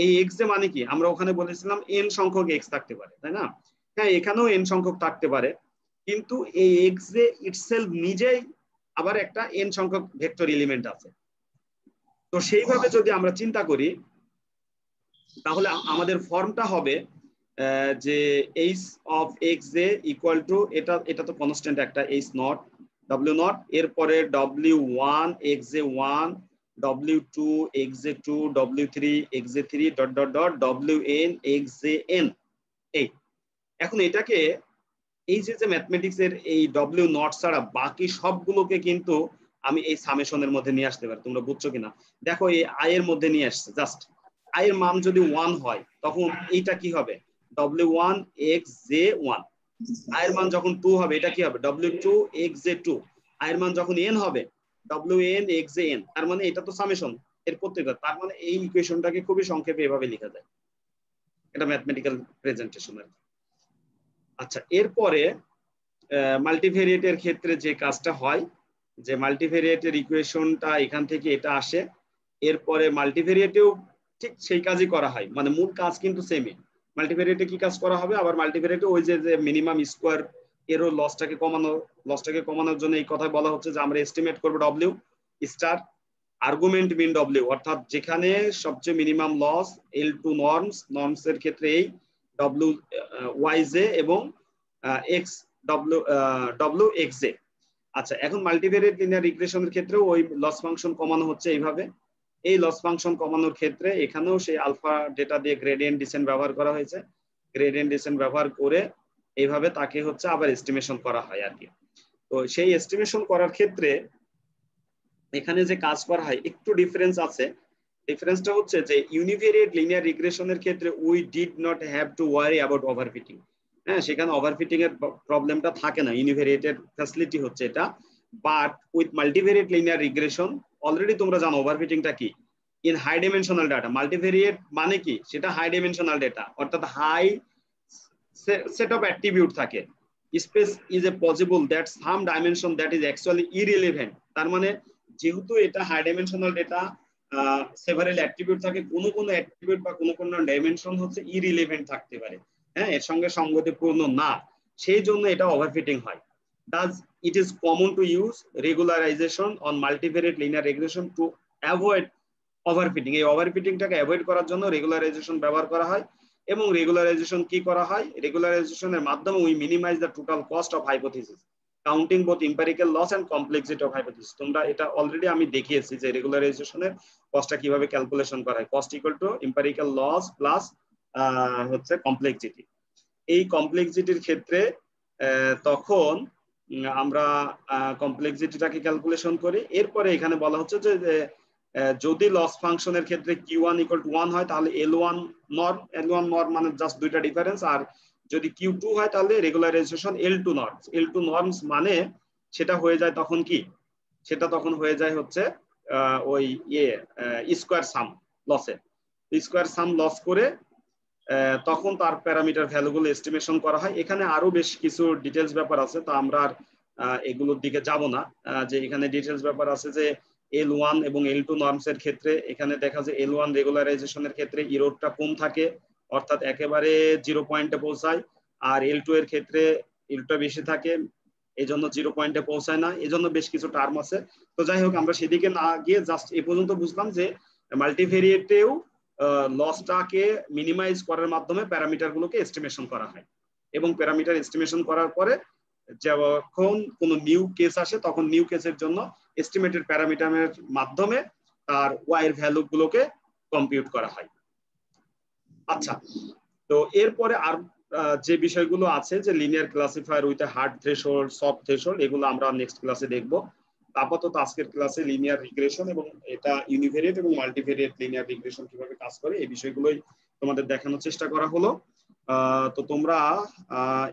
এই xj মানে কি? আমরা ওখানে বলেছিলাম n সংখ্যক x থাকতে পারে, তাই না? হ্যাঁ, এখানেও n সংখ্যক থাকতে পারে, কিন্তু এই xj ইটসেলফ নিজেই আবার একটা n সংখ্যক ভেক্টর এলিমেন্ট আছে। তো সেইভাবে যদি আমরা চিন্তা করি তাহলে আমাদের ফর্মটা হবে যে h of xj equal to এটা তো কনস্ট্যান্ট একটা h0 w0, এরপরে w1 xj1 w2 xj2 w3 xj3 dot dot dot wn xjn। এই এখন এটাকে এই যে ম্যাথমেটিক্স এর এই w0 ছাড়া বাকি সবগুলোকে কিন্তু আমি এই সামেশনের মধ্যে নিয়ে আসতে পারি। তোমরা বুঝছো কিনা দেখো, এই i এর মধ্যে নিয়ে আসছে। জাস্ট i এর মান যদি 1 হয় তখন এইটা কি হবে? w1 xj1। i এর মান যখন 2 হবে এটা কি হবে? w2 xj2। i এর মান যখন n হবে wn xjn। তার মানে এটা তো সামেশন এর প্রত্যেকটা। তার মানে এই ইকুয়েশনটাকে খুবই সংক্ষেপে এভাবে লেখা যায়। এটা ম্যাথমেটিক্যাল প্রেজেন্টেশন আর কি। আচ্ছা, এরপরে মাল্টিভেরিয়েটের ক্ষেত্রে যে কাজটা হয় যে মাল্টিভেরিয়েটের ইকুয়েশনটা এখান থেকে এটা আসে, এরপরে মাল্টিভেরিয়েটেও ঠিক সেই কাজই করা হয়, মানে মূল কাজ কিন্তু সেমই। মাল্টিভেরিয়েটে কি কাজ করা হবে? আবার মাল্টিভেরিয়েটে ওই যে মিনিমাম স্কোয়ার এরও লসটাকে কমানোর জন্য এই কথা বলা হচ্ছে যে আমরা এস্টিমেট করবো w স্টার আর্গুমেন্ট মিন w, অর্থাৎ যেখানে সবচেয়ে মিনিমাম লস L2 নর্মস এর ক্ষেত্রে এই w yj এবং x w xj। আচ্ছা, এখন মাল্টিভেরিয়েট লিনিয়ার রিগ্রেশনের ক্ষেত্রেও ওই লস ফাংশন কমানো হচ্ছে এইভাবে। এই লস ফাংশন কমানোর ক্ষেত্রে এখানেও সেই আলফা ডেটা দিয়ে গ্রেডিয়েন্ট ডিসেন্ট ব্যবহার করা হয়েছে। গ্রেডিয়েন্ট ডিসেন্ট ব্যবহার করে এইভাবে তাকে হচ্ছে আবার এস্টিমেশন করা হয় আর কি। তো সেই এস্টিমেশন করার ক্ষেত্রে এখানে যে কাজ করা হয় একটু ডিফারেন্স আছে। ডিফারেন্সটা হচ্ছে যে ইউনিভেরিয়েট লিনিয়ার রিগ্রেশনের ক্ষেত্রে we did not have to worry about overfitting. হ্যাঁ, সেখানে ওভারফিটিং এর প্রবলেমটা থাকে না, ইউনিভেরিয়েটের ফ্যাসিলিটি হচ্ছে এটা। But with multivariate linear regression already তোমরা জানো ওভারফিটিংটা কি। In high dimensional data, multivariate মানে কি, সেটা হাই ডাইমেনশনাল ডেটা, অর্থাৎ হাই সেট অফ অ্যাট্রিবিউট থাকে। Space is a possible that some dimension that is actually irrelevant. তার মানে যেহেতু এটা high dimensional data, several attribute থাকে, কোনো অ্যাট্রিবিউট বা কোনো ডাইমেনশন হচ্ছে ইরিলেভেন্ট থাকতে পারে, হ্যাঁ, এর সঙ্গে সঙ্গতিপূর্ণ না, সেই জন্য এটা ওভারফিটিং হয়। Thus, it is common to use regularization on multivariate linear regression to avoid overfitting. এই ওভারফিটিংটাকে অ্যাভয়েড করার জন্য রেগুলারাইজেশন ব্যবহার করা হয়। এবং রেগুলারাইজেশন কি করা হয়, রেগুলারাইজেশনের মাধ্যমে we minimize the total cost of hypothesis, counting both empirical loss and complexity of hypothesis. তোমরা এটা অলরেডি আমি দেখিয়েছি যে রেগুলারাইজেশনের কস্টটা কিভাবে ক্যালকুলেশন করা হয়। Cost equal to empirical loss plus হচ্ছে কমপ্লেক্সিটি। এই কমপ্লেক্সিটির ক্ষেত্রে তখন আমরা কমপ্লেক্সিটিটাকে ক্যালকুলেশন করি। এরপরে এখানে বলা হচ্ছে যে যদি লস ফাংশনের ক্ষেত্রে Q1 = 1 হয় তাহলে L1 নর্ম, L1 নর্ম মানে জাস্ট দুইটা ডিফারেন্স। আর যদি Q2 হয় তাহলে regularisation L2 norms. L2 norms মানে সেটা হয়ে যায় তখন কি, সেটা তখন হয়ে যায় হচ্ছে ওই স্কোয়ার সাম লসের, স্কোয়ার সাম লস করে তখন তার প্যারামিটার ভ্যালুগুলো এস্টিমেশন করা হয়। এখানে আরো বেশ কিছু ডিটেলস ব্যাপার আছে, তো আমরা এগুলোর দিকে যাব না। যে এখানে ডিটেলস ব্যাপার আছে যে L1 এবং L2 নর্মস এর ক্ষেত্রে এখানে দেখা যায় L1 রেগুলারাইজেশনের ক্ষেত্রে ইরোরটা কম থাকে, অর্থাৎ একেবারে 0 পয়েন্টে পৌঁছায়। আর L2 এর ক্ষেত্রে ইরোরটা বেশি থাকে, এই জন্য 0 পয়েন্টে পৌঁছায় না। এই জন্য বেশ কিছু টার্ম আছে। তো যাই হোক, আমরা সেদিকে না গিয়ে জাস্ট এ পর্যন্ত বুঝলাম যে মাল্টিভেরিয়েটেও লসটাকে মিনিমাইজ করার মাধ্যমে প্যারামিটার গুলোকে এস্টিমেশন করা হয়। এবং প্যারামিটার এস্টিমেশন করার পরে যখন কোনো নিউ কেস আসে তখন নিউ কেসের জন্য এস্টিমেটেড প্যারামিটারের মাধ্যমে তার ওয়াই এর ভ্যালু গুলোকে কম্পিউট করা হয়। আচ্ছা, তো এরপরে আর যে বিষয়গুলো আছে যে linear classifier with hard threshold, soft threshold, এগুলো আমরা নেক্সট ক্লাসে দেখবো। আপাতত আজকের ক্লাসে লিনিয়ার রিগ্রেশন এবং এটা ইউনিভেরিয়েট এবং মাল্টিভেরিয়েট লিনিয়ার রিগ্রেশন কিভাবে কাজ করে এই বিষয়গুলোই তোমাদের দেখানোর চেষ্টা করা হলো। তো তোমরা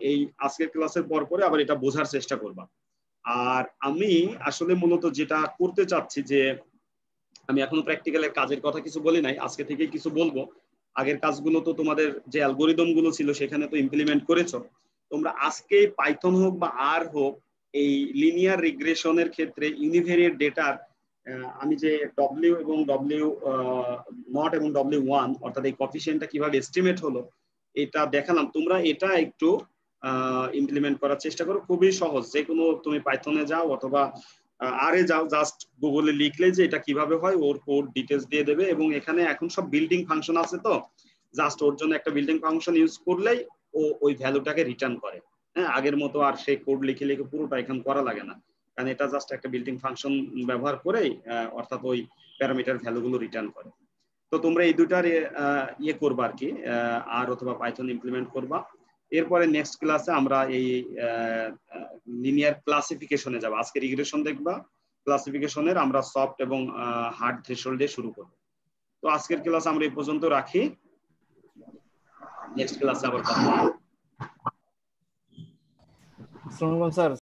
এই আজকের ক্লাসের পর পরে আবার এটা বোঝার চেষ্টা করবা। আর আমি আসলে মূলত যেটা করতে চাচ্ছি যে আমি এখনো প্র্যাকটিক্যালের কাজের কথা কিছু বলি নাই, আজকে থেকে কিছু বলবো। আগের কাজগুলো তো তোমাদের যে অ্যালগোরিদম গুলো ছিল সেখানে তো ইমপ্লিমেন্ট করেছো। তোমরা আজকে পাইথন হোক বা আর হোক এই লিনিয়ার রিগ্রেশনের ক্ষেত্রে ইউনিভেরিয়েট ডেটার আমি যে ডব্লিউ এবং ডব্লিউ নট এবং W1 অর্থাৎ এই কোএফিসিয়েন্টটা কিভাবে এস্টিমেট হলো এটা দেখালাম। তোমরা এটা একটু ইমপ্লিমেন্ট করার চেষ্টা করো, খুবই সহজ। যে কোনো তুমি পাইথনে যাও অথবা আরে যাও, জাস্ট গুগলে লিখলে যে এটা কিভাবে হয় ওর কোড ডিটেলস দিয়ে দেবে। এবং এখানে এখন সব বিল্ডিং ফাংশন আছে, তো জাস্ট ওর জন্য একটা বিল্ডিং ফাংশন ইউজ করলেই ও ওই ভ্যালুটাকে রিটার্ন করে। হ্যাঁ, আগের মতো আর সেই কোড লিখে লিখে পুরোটা এখন করা লাগে না, কারণ এটা জাস্ট একটা বিল্ডিং ফাংশন ব্যবহার করেই অর্থাৎ ওই প্যারামিটার ভ্যালুগুলো রিটার্ন করে। তো তোমরা এই দুটার ইয়ে করবা আর কি, আর অথবা পাইথন ইমপ্লিমেন্ট করবা। এরপরে নেক্সট ক্লাসে আমরা এই লিনিয়ার ক্লাসিফিকেশনে যাব। আজকে রিগ্রেশন দেখবা, ক্লাসিফিকেশনের আমরা সফট এবং হার্ড থ্রেশহোল্ড দিয়ে শুরু করব। তো আজকের ক্লাস আমরা এই পর্যন্ত রাখি, নেক্সট ক্লাসে আবার কথা হবে। আসসালামু আলাইকুম স্যার।